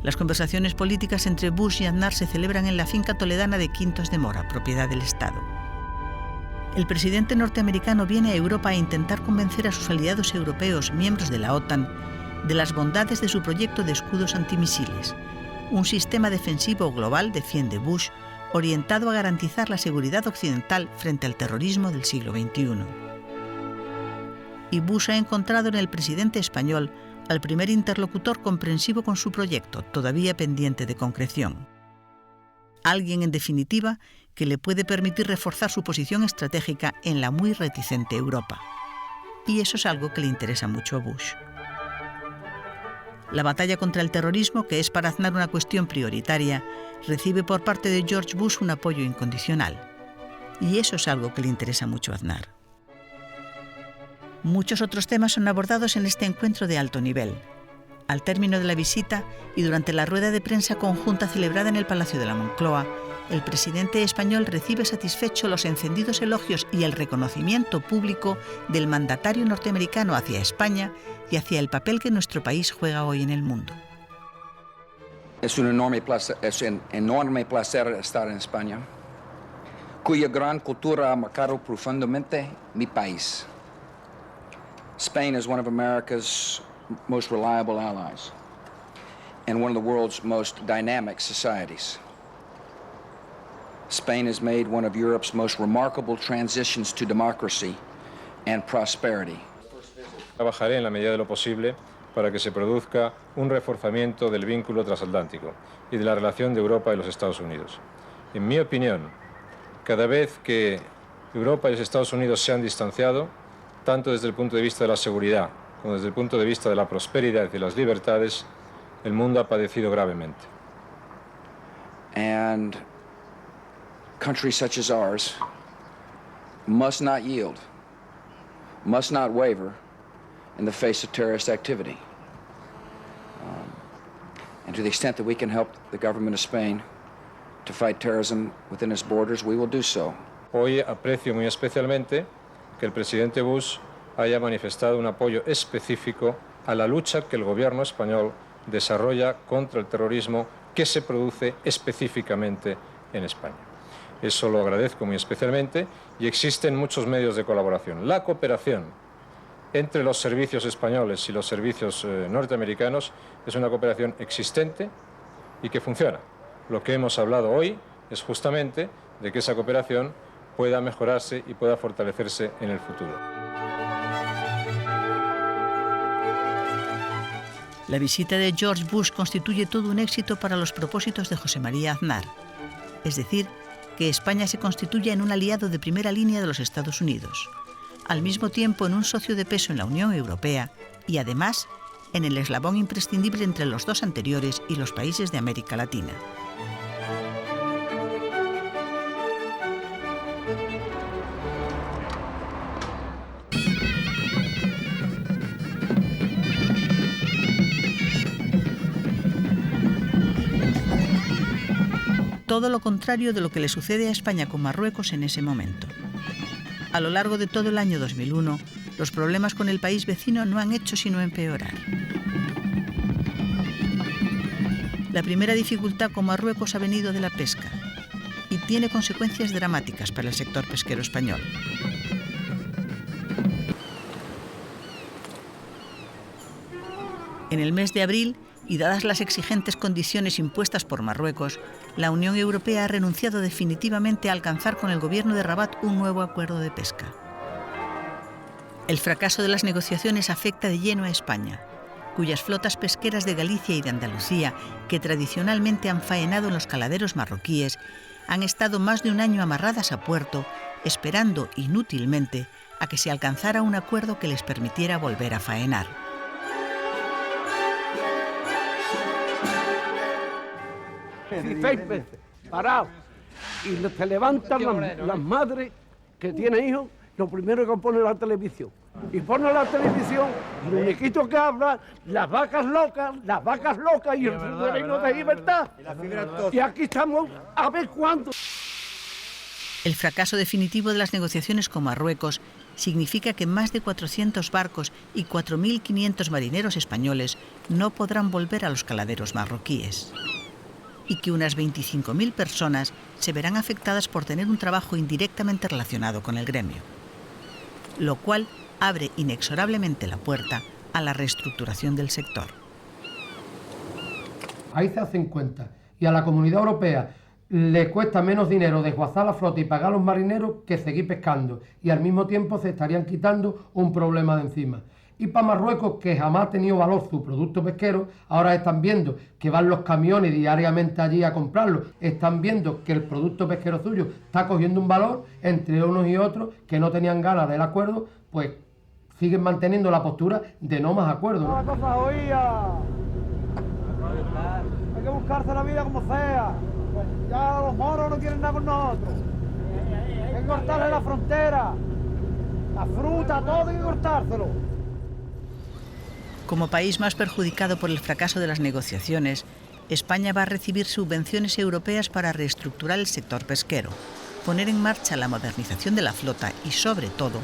Las conversaciones políticas entre Bush y Aznar se celebran en la finca toledana de Quintos de Mora, propiedad del Estado. El presidente norteamericano viene a Europa a intentar convencer a sus aliados europeos, miembros de la OTAN, de las bondades de su proyecto de escudos antimisiles, un sistema defensivo global, defiende Bush, orientado a garantizar la seguridad occidental frente al terrorismo del siglo XXI. Y Bush ha encontrado en el presidente español al primer interlocutor comprensivo con su proyecto, todavía pendiente de concreción. Alguien, en definitiva, que le puede permitir reforzar su posición estratégica en la muy reticente Europa. Y eso es algo que le interesa mucho a Bush. La batalla contra el terrorismo, que es para Aznar una cuestión prioritaria, recibe por parte de George Bush un apoyo incondicional. Y eso es algo que le interesa mucho a Aznar. Muchos otros temas son abordados en este encuentro de alto nivel. Al término de la visita y durante la rueda de prensa conjunta celebrada en el Palacio de la Moncloa, el presidente español recibe satisfecho los encendidos elogios y el reconocimiento público del mandatario norteamericano hacia España y hacia el papel que nuestro país juega hoy en el mundo. Es un enorme placer estar en España, cuya gran cultura ha marcado profundamente mi país. Spain is one of America's most reliable allies and one of the world's most dynamic societies. Spain has made one of Europe's most remarkable transitions to democracy and prosperity. Trabajaré en la medida de lo posible para que se produzca un reforzamiento del vínculo transatlántico y de la relación de Europa y los Estados Unidos. En mi opinión, cada vez que Europa y los Estados Unidos se han distanciado, tanto desde el punto de vista de la seguridad como desde el punto de vista de la prosperidad y de las libertades, el mundo ha padecido gravemente. And countries such as ours must not yield, must not waver in the face of terrorist activity. And to the extent that we can help the government of Spain to fight terrorism within its borders, we will do so. Hoy aprecio muy especialmente que el presidente Bush haya manifestado un apoyo específico a la lucha que el gobierno español desarrolla contra el terrorismo que se produce específicamente en España. Eso lo agradezco muy especialmente y existen muchos medios de colaboración. La cooperación entre los servicios españoles y los servicios norteamericanos es una cooperación existente y que funciona. Lo que hemos hablado hoy es justamente de que esa cooperación pueda mejorarse y pueda fortalecerse en el futuro. La visita de George Bush constituye todo un éxito para los propósitos de José María Aznar, es decir, que España se constituya en un aliado de primera línea de los Estados Unidos, al mismo tiempo en un socio de peso en la Unión Europea y además en el eslabón imprescindible entre los dos anteriores y los países de América Latina. Todo lo contrario de lo que le sucede a España con Marruecos en ese momento. A lo largo de todo el año 2001, los problemas con el país vecino no han hecho sino empeorar. La primera dificultad con Marruecos ha venido de la pesca y tiene consecuencias dramáticas para el sector pesquero español. En el mes de abril, y dadas las exigentes condiciones impuestas por Marruecos, la Unión Europea ha renunciado definitivamente a alcanzar con el gobierno de Rabat un nuevo acuerdo de pesca. El fracaso de las negociaciones afecta de lleno a España, cuyas flotas pesqueras de Galicia y de Andalucía, que tradicionalmente han faenado en los caladeros marroquíes, han estado más de un año amarradas a puerto, esperando inútilmente a que se alcanzara un acuerdo que les permitiera volver a faenar. Parado. Y te levantan las madres que tienen hijos, lo primero que ponen la televisión. Y ponen la televisión, y el muñequito que habla, las vacas locas y el reino de libertad. Y aquí estamos a ver cuándo. El fracaso definitivo de las negociaciones con Marruecos significa que más de 400 barcos y 4.500 marineros españoles no podrán volver a los caladeros marroquíes. Y que unas 25.000 personas se verán afectadas por tener un trabajo indirectamente relacionado con el gremio. Lo cual abre inexorablemente la puerta a la reestructuración del sector. Ahí se hacen cuentas. Y a la Comunidad Europea le cuesta menos dinero desguazar la flota y pagar a los marineros que seguir pescando. Y al mismo tiempo se estarían quitando un problema de encima. Y para Marruecos, que jamás ha tenido valor su producto pesquero, ahora están viendo que van los camiones diariamente allí a comprarlo. Están viendo que el producto pesquero suyo está cogiendo un valor entre unos y otros que no tenían ganas del acuerdo, pues siguen manteniendo la postura de no más acuerdo, ¿no? Hay que buscarse la vida como sea. Ya los moros no quieren nada con nosotros. Hay que cortarle la frontera, la fruta, todo hay que cortárselo. Como país más perjudicado por el fracaso de las negociaciones, España va a recibir subvenciones europeas para reestructurar el sector pesquero, poner en marcha la modernización de la flota y, sobre todo,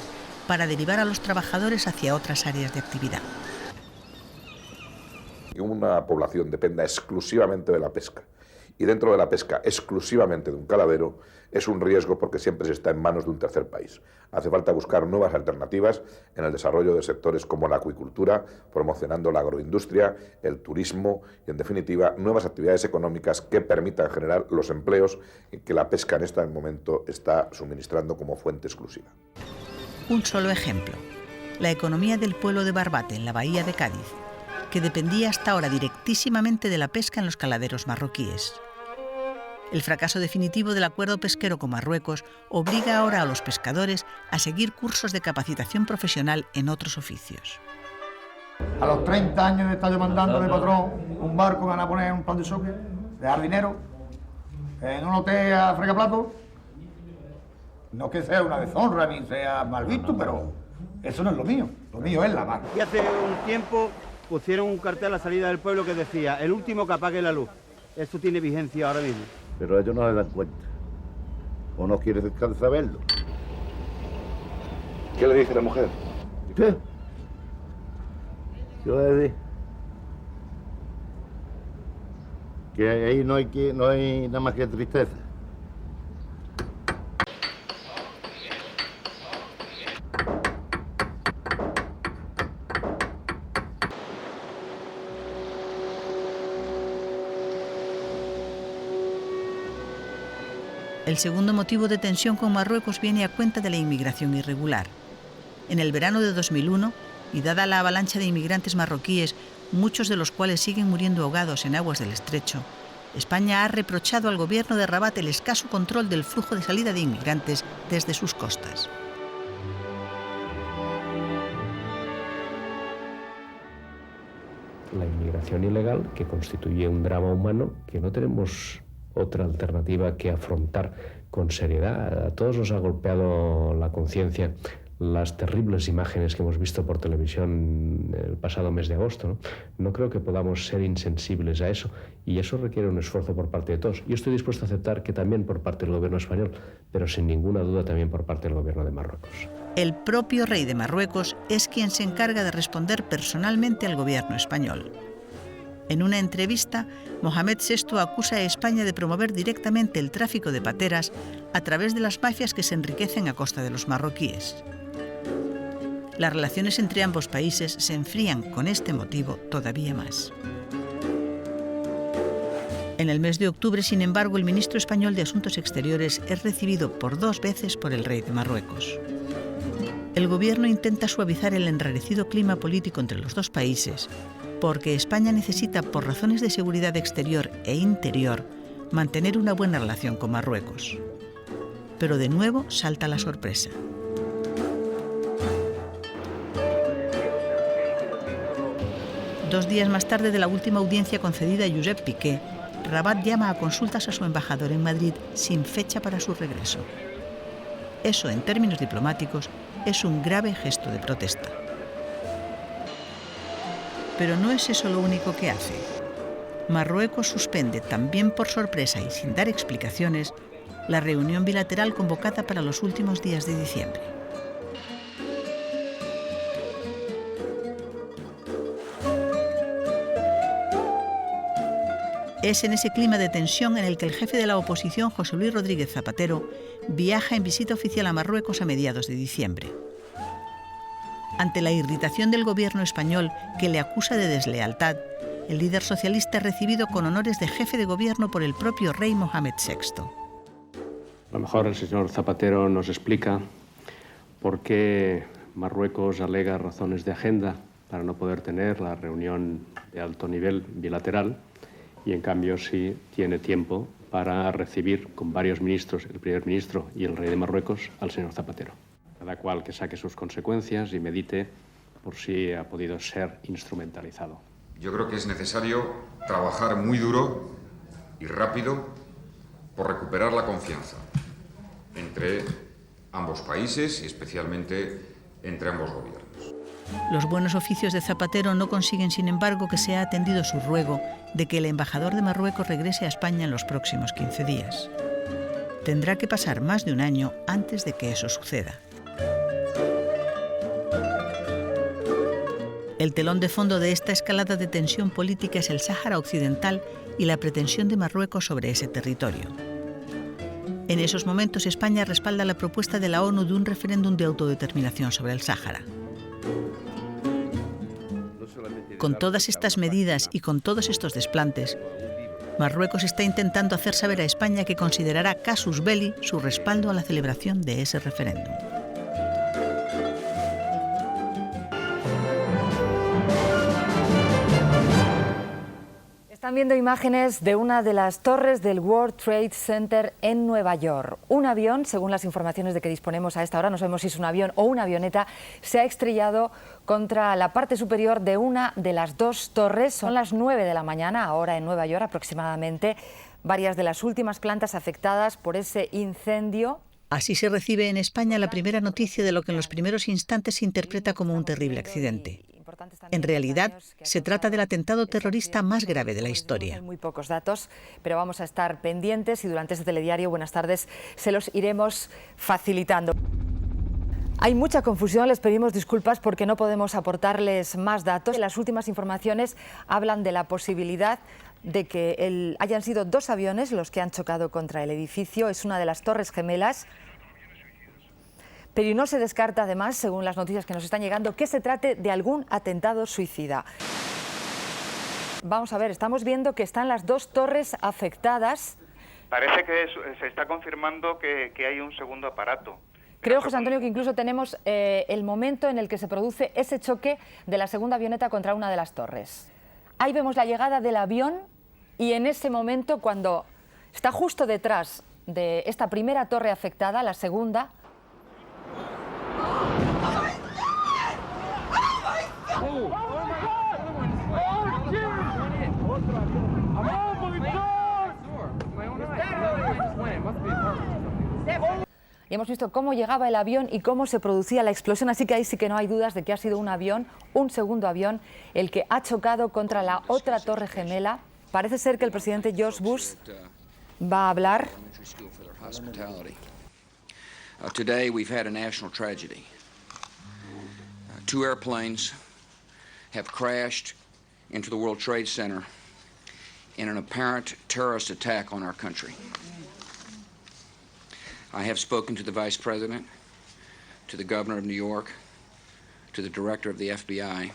para derivar a los trabajadores hacia otras áreas de actividad. Que una población dependa exclusivamente de la pesca y dentro de la pesca exclusivamente de un caladero es un riesgo porque siempre se está en manos de un tercer país. Hace falta buscar nuevas alternativas en el desarrollo de sectores como la acuicultura, promocionando la agroindustria, el turismo y, en definitiva, nuevas actividades económicas que permitan generar los empleos que la pesca en este momento está suministrando como fuente exclusiva. Un solo ejemplo, la economía del pueblo de Barbate, en la bahía de Cádiz, que dependía hasta ahora directísimamente de la pesca en los caladeros marroquíes. El fracaso definitivo del acuerdo pesquero con Marruecos obliga ahora a los pescadores a seguir cursos de capacitación profesional en otros oficios. A los 30 años de estar yo mandando de patrón un barco que van a poner un plan de choque de jardinero en un hotel a fregaplato. No que sea una deshonra ni sea mal visto, pero eso no es lo mío es la mar. Y hace un tiempo pusieron un cartel a la salida del pueblo que decía: el último que apague la luz. Eso tiene vigencia ahora mismo. Pero ellos no se dan cuenta. ¿O no quieren saberlo? ¿Qué le dice la mujer? ¿Qué? Yo le dije que ahí no hay nada más que tristeza. El segundo motivo de tensión con Marruecos viene a cuenta de la inmigración irregular. En el verano de 2001, y dada la avalancha de inmigrantes marroquíes, muchos de los cuales siguen muriendo ahogados en aguas del estrecho, España ha reprochado al gobierno de Rabat el escaso control del flujo de salida de inmigrantes desde sus costas. La inmigración ilegal, que constituye un drama humano que no tenemos otra alternativa que afrontar con seriedad. A todos nos ha golpeado la conciencia las terribles imágenes que hemos visto por televisión el pasado mes de agosto, No creo que podamos ser insensibles a eso, y eso requiere un esfuerzo por parte de todos. Yo estoy dispuesto a aceptar que también por parte del gobierno español, pero sin ninguna duda también por parte del gobierno de Marruecos. El propio rey de Marruecos es quien se encarga de responder personalmente al gobierno español. En una entrevista, Mohamed VI acusa a España de promover directamente el tráfico de pateras a través de las mafias que se enriquecen a costa de los marroquíes. Las relaciones entre ambos países se enfrían con este motivo todavía más. En el mes de octubre, sin embargo, el ministro español de Asuntos Exteriores es recibido por 2 veces por el rey de Marruecos. El gobierno intenta suavizar el enrarecido clima político entre los dos países, porque España necesita, por razones de seguridad exterior e interior, mantener una buena relación con Marruecos. Pero de nuevo salta la sorpresa. Dos días más tarde de la última audiencia concedida a Josep Piqué, Rabat llama a consultas a su embajador en Madrid sin fecha para su regreso. Eso, en términos diplomáticos, es un grave gesto de protesta. Pero no es eso lo único que hace. Marruecos suspende, también por sorpresa y sin dar explicaciones, la reunión bilateral convocada para los últimos días de diciembre. Es en ese clima de tensión en el que el jefe de la oposición, José Luis Rodríguez Zapatero, viaja en visita oficial a Marruecos a mediados de diciembre. Ante la irritación del gobierno español, que le acusa de deslealtad, el líder socialista es recibido con honores de jefe de gobierno por el propio rey Mohamed VI. A lo mejor el señor Zapatero nos explica por qué Marruecos alega razones de agenda para no poder tener la reunión de alto nivel bilateral y en cambio sí tiene tiempo para recibir con varios ministros, el primer ministro y el rey de Marruecos, al señor Zapatero. Cada cual que saque sus consecuencias y medite por si ha podido ser instrumentalizado. Yo creo que es necesario trabajar muy duro y rápido por recuperar la confianza entre ambos países y especialmente entre ambos gobiernos. Los buenos oficios de Zapatero no consiguen, sin embargo, que sea atendido su ruego de que el embajador de Marruecos regrese a España en los próximos 15 días. Tendrá que pasar más de un año antes de que eso suceda. El telón de fondo de esta escalada de tensión política es el Sáhara Occidental y la pretensión de Marruecos sobre ese territorio. En esos momentos, España respalda la propuesta de la ONU de un referéndum de autodeterminación sobre el Sáhara. Con todas estas medidas y con todos estos desplantes, Marruecos está intentando hacer saber a España que considerará casus belli su respaldo a la celebración de ese referéndum. Están viendo imágenes de una de las torres del World Trade Center en Nueva York. Un avión, según las informaciones de que disponemos a esta hora, no sabemos si es un avión o una avioneta, se ha estrellado contra la parte superior de una de las dos torres. Son las 9 de la mañana, ahora en Nueva York aproximadamente. Varias de las últimas plantas afectadas por ese incendio. Así se recibe en España la primera noticia de lo que en los primeros instantes se interpreta como un terrible accidente. En realidad, se trata del atentado terrorista más grave de la historia. Hay muy pocos datos, pero vamos a estar pendientes y durante este telediario, buenas tardes, se los iremos facilitando. Hay mucha confusión, les pedimos disculpas porque no podemos aportarles más datos. Las últimas informaciones hablan de la posibilidad de que hayan sido dos aviones los que han chocado contra el edificio. Es una de las Torres Gemelas. Pero no se descarta, además, según las noticias que nos están llegando, que se trate de algún atentado suicida. Vamos a ver, estamos viendo que están las dos torres afectadas. Parece que se está confirmando que hay un segundo aparato. Creo, José Antonio, que incluso tenemos el momento en el que se produce ese choque de la segunda avioneta contra una de las torres. Ahí vemos la llegada del avión y en ese momento, cuando está justo detrás de esta primera torre afectada, la segunda... Y hemos visto cómo llegaba el avión y cómo se producía la explosión, así que ahí sí que no hay dudas de que ha sido un avión, un segundo avión, el que ha chocado contra la otra torre gemela. Parece ser que el presidente George Bush va a hablar. Today we've had a national tragedy. Two airplanes have crashed into the World Trade Center in an apparent terrorist attack on our country. I have spoken to the Vice President, to the Governor of New York, to the Director of the FBI,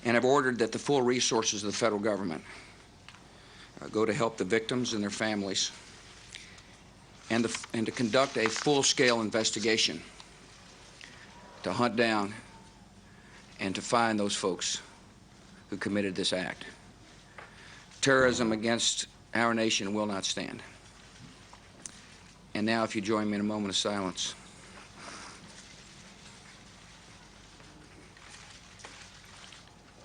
and have ordered that the full resources of the federal government go to help the victims and their families and to conduct a full-scale investigation to hunt down and to find those folks who committed this act. Terrorism against our nation will not stand. And now, if you join me in a moment of silence.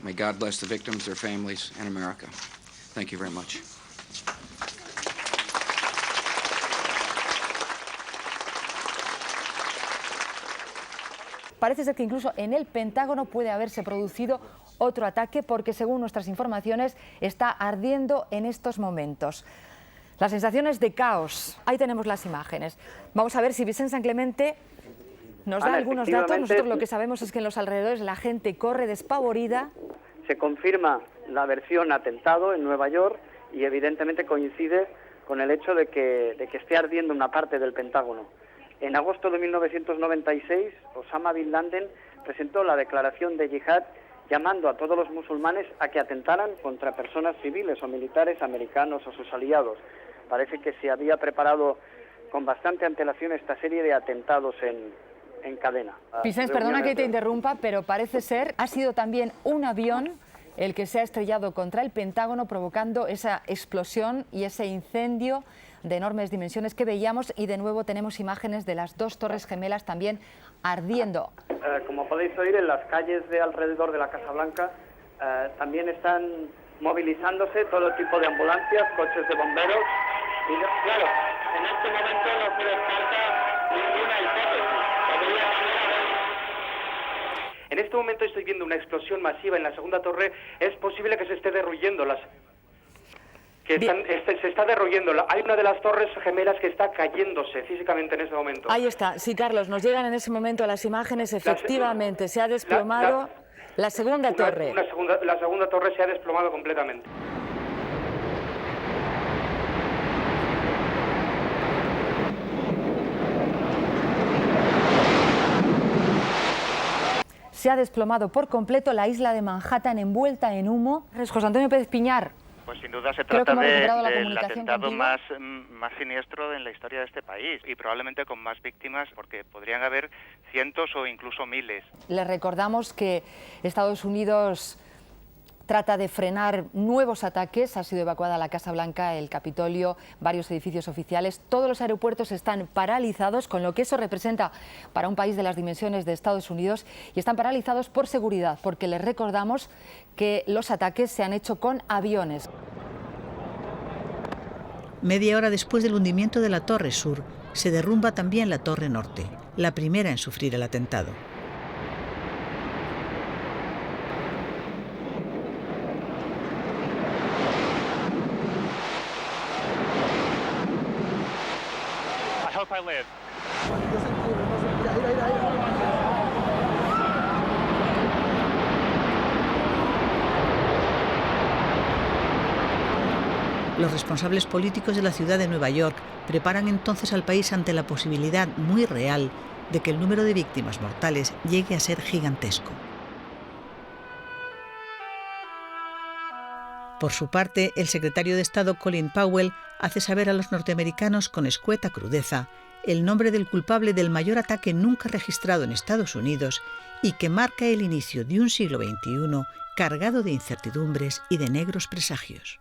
May God bless the victims, their families, and America. Thank you very much. parece ser que incluso en el Pentágono puede haberse producido otro ataque porque, según nuestras informaciones, está ardiendo en estos momentos. Las sensaciones de caos. Ahí tenemos las imágenes. Vamos a ver si Vicent San Clemente nos da algunos datos. Nosotros lo que sabemos es que en los alrededores la gente corre despavorida. Se confirma la versión atentado en Nueva York y evidentemente coincide con el hecho de que esté ardiendo una parte del Pentágono. En agosto de 1996, Osama Bin Laden presentó la declaración de yihad llamando a todos los musulmanes a que atentaran contra personas civiles o militares americanos o sus aliados. Parece que se había preparado con bastante antelación esta serie de atentados en cadena. Vicent, perdona que te interrumpa, pero parece ser, ha sido también un avión el que se ha estrellado contra el Pentágono, provocando esa explosión y ese incendio de enormes dimensiones que veíamos, y de nuevo tenemos imágenes de las dos torres gemelas también ardiendo. Como podéis oír, en las calles de alrededor de la Casa Blanca también están movilizándose todo tipo de ambulancias, coches de bomberos, y claro, en este momento no se descarta ninguna hipótesis. En este momento estoy viendo una explosión masiva en la segunda torre. Es posible que se esté derruyendo se está derruyendo. Hay una de las torres gemelas que está cayéndose físicamente en ese momento. Ahí está. Sí, Carlos, nos llegan en ese momento las imágenes. Efectivamente, se ha desplomado la segunda torre. La segunda torre se ha desplomado completamente. Se ha desplomado por completo la isla de Manhattan envuelta en humo. José Antonio Pérez Piñar. Pues sin duda se trata del atentado más siniestro en la historia de este país y probablemente con más víctimas, porque podrían haber cientos o incluso miles. Les recordamos que Estados Unidos trata de frenar nuevos ataques. Ha sido evacuada la Casa Blanca, el Capitolio, varios edificios oficiales. Todos los aeropuertos están paralizados, con lo que eso representa para un país de las dimensiones de Estados Unidos. Y están paralizados por seguridad, porque les recordamos que los ataques se han hecho con aviones. Media hora después del hundimiento de la Torre Sur, se derrumba también la Torre Norte, la primera en sufrir el atentado. Los responsables políticos de la ciudad de Nueva York preparan entonces al país ante la posibilidad muy real de que el número de víctimas mortales llegue a ser gigantesco. Por su parte, el secretario de Estado Colin Powell hace saber a los norteamericanos con escueta crudeza el nombre del culpable del mayor ataque nunca registrado en Estados Unidos y que marca el inicio de un siglo XXI cargado de incertidumbres y de negros presagios.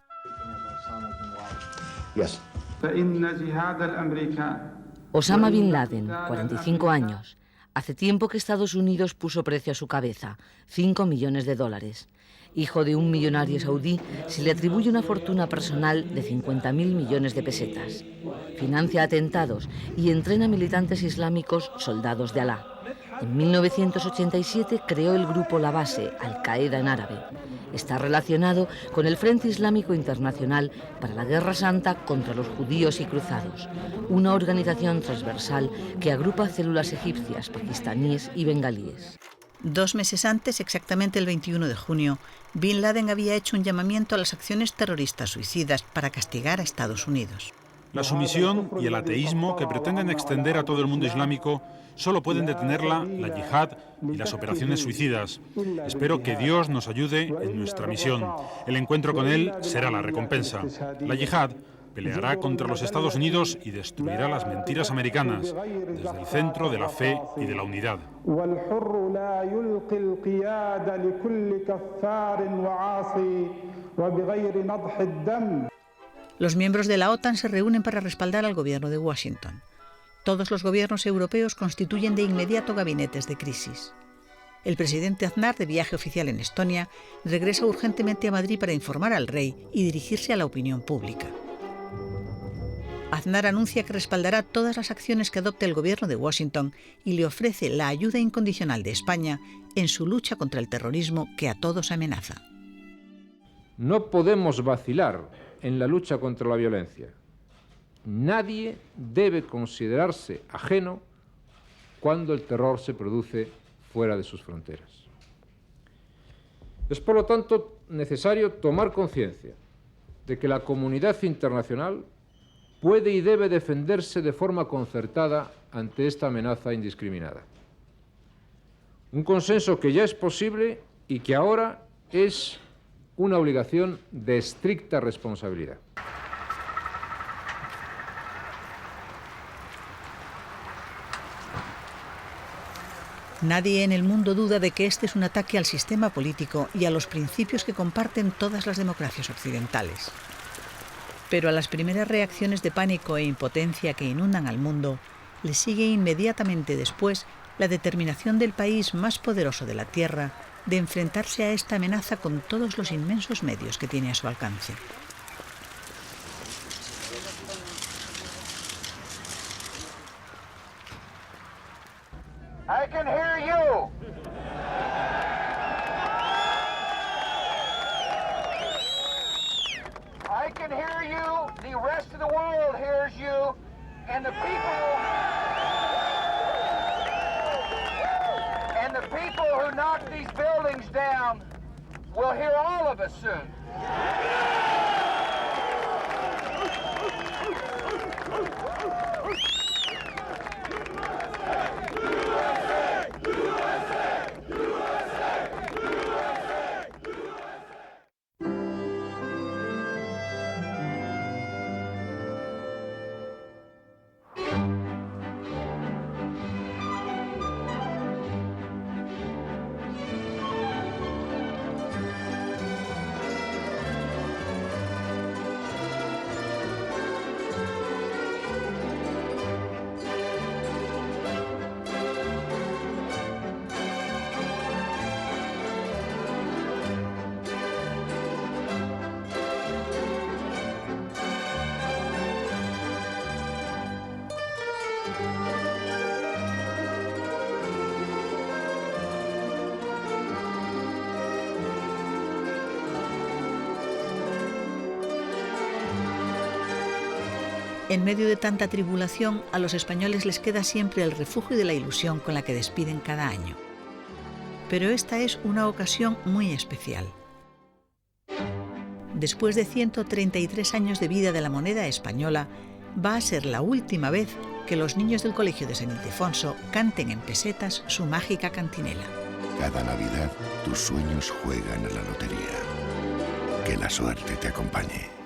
Osama Bin Laden, 45 años. Hace tiempo que Estados Unidos puso precio a su cabeza, $5 millones. Hijo de un millonario saudí, se le atribuye una fortuna personal de 50.000 millones de pesetas. Financia atentados y entrena militantes islámicos soldados de Alá. En 1987 creó el grupo La Base, Al-Qaeda en árabe. Está relacionado con el Frente Islámico Internacional para la Guerra Santa contra los judíos y cruzados, una organización transversal que agrupa células egipcias, pakistaníes y bengalíes. 2 meses antes, exactamente el 21 de junio, Bin Laden había hecho un llamamiento a las acciones terroristas suicidas para castigar a Estados Unidos. La sumisión y el ateísmo que pretenden extender a todo el mundo islámico solo pueden detenerla la yihad y las operaciones suicidas. Espero que Dios nos ayude en nuestra misión. El encuentro con Él será la recompensa. La yihad peleará contra los Estados Unidos y destruirá las mentiras americanas desde el centro de la fe y de la unidad. Los miembros de la OTAN se reúnen para respaldar al gobierno de Washington. Todos los gobiernos europeos constituyen de inmediato gabinetes de crisis. El presidente Aznar, de viaje oficial en Estonia, regresa urgentemente a Madrid para informar al rey y dirigirse a la opinión pública. Aznar anuncia que respaldará todas las acciones que adopte el gobierno de Washington y le ofrece la ayuda incondicional de España en su lucha contra el terrorismo que a todos amenaza. No podemos vacilar en la lucha contra la violencia. Nadie debe considerarse ajeno cuando el terror se produce fuera de sus fronteras. Es, por lo tanto, necesario tomar conciencia de que la comunidad internacional puede y debe defenderse de forma concertada ante esta amenaza indiscriminada. Un consenso que ya es posible y que ahora es una obligación de estricta responsabilidad. Nadie en el mundo duda de que este es un ataque al sistema político y a los principios que comparten todas las democracias occidentales. Pero a las primeras reacciones de pánico e impotencia que inundan al mundo, le sigue inmediatamente después la determinación del país más poderoso de la Tierra de enfrentarse a esta amenaza con todos los inmensos medios que tiene a su alcance. I can hear you. I can hear you. The rest of the world hears you. And the people who knock these buildings down will hear all of us soon. En medio de tanta tribulación, a los españoles les queda siempre el refugio de la ilusión con la que despiden cada año. Pero esta es una ocasión muy especial. Después de 133 años de vida de la moneda española, va a ser la última vez que los niños del Colegio de San Ildefonso canten en pesetas su mágica cantinela. Cada Navidad tus sueños juegan a la lotería. Que la suerte te acompañe.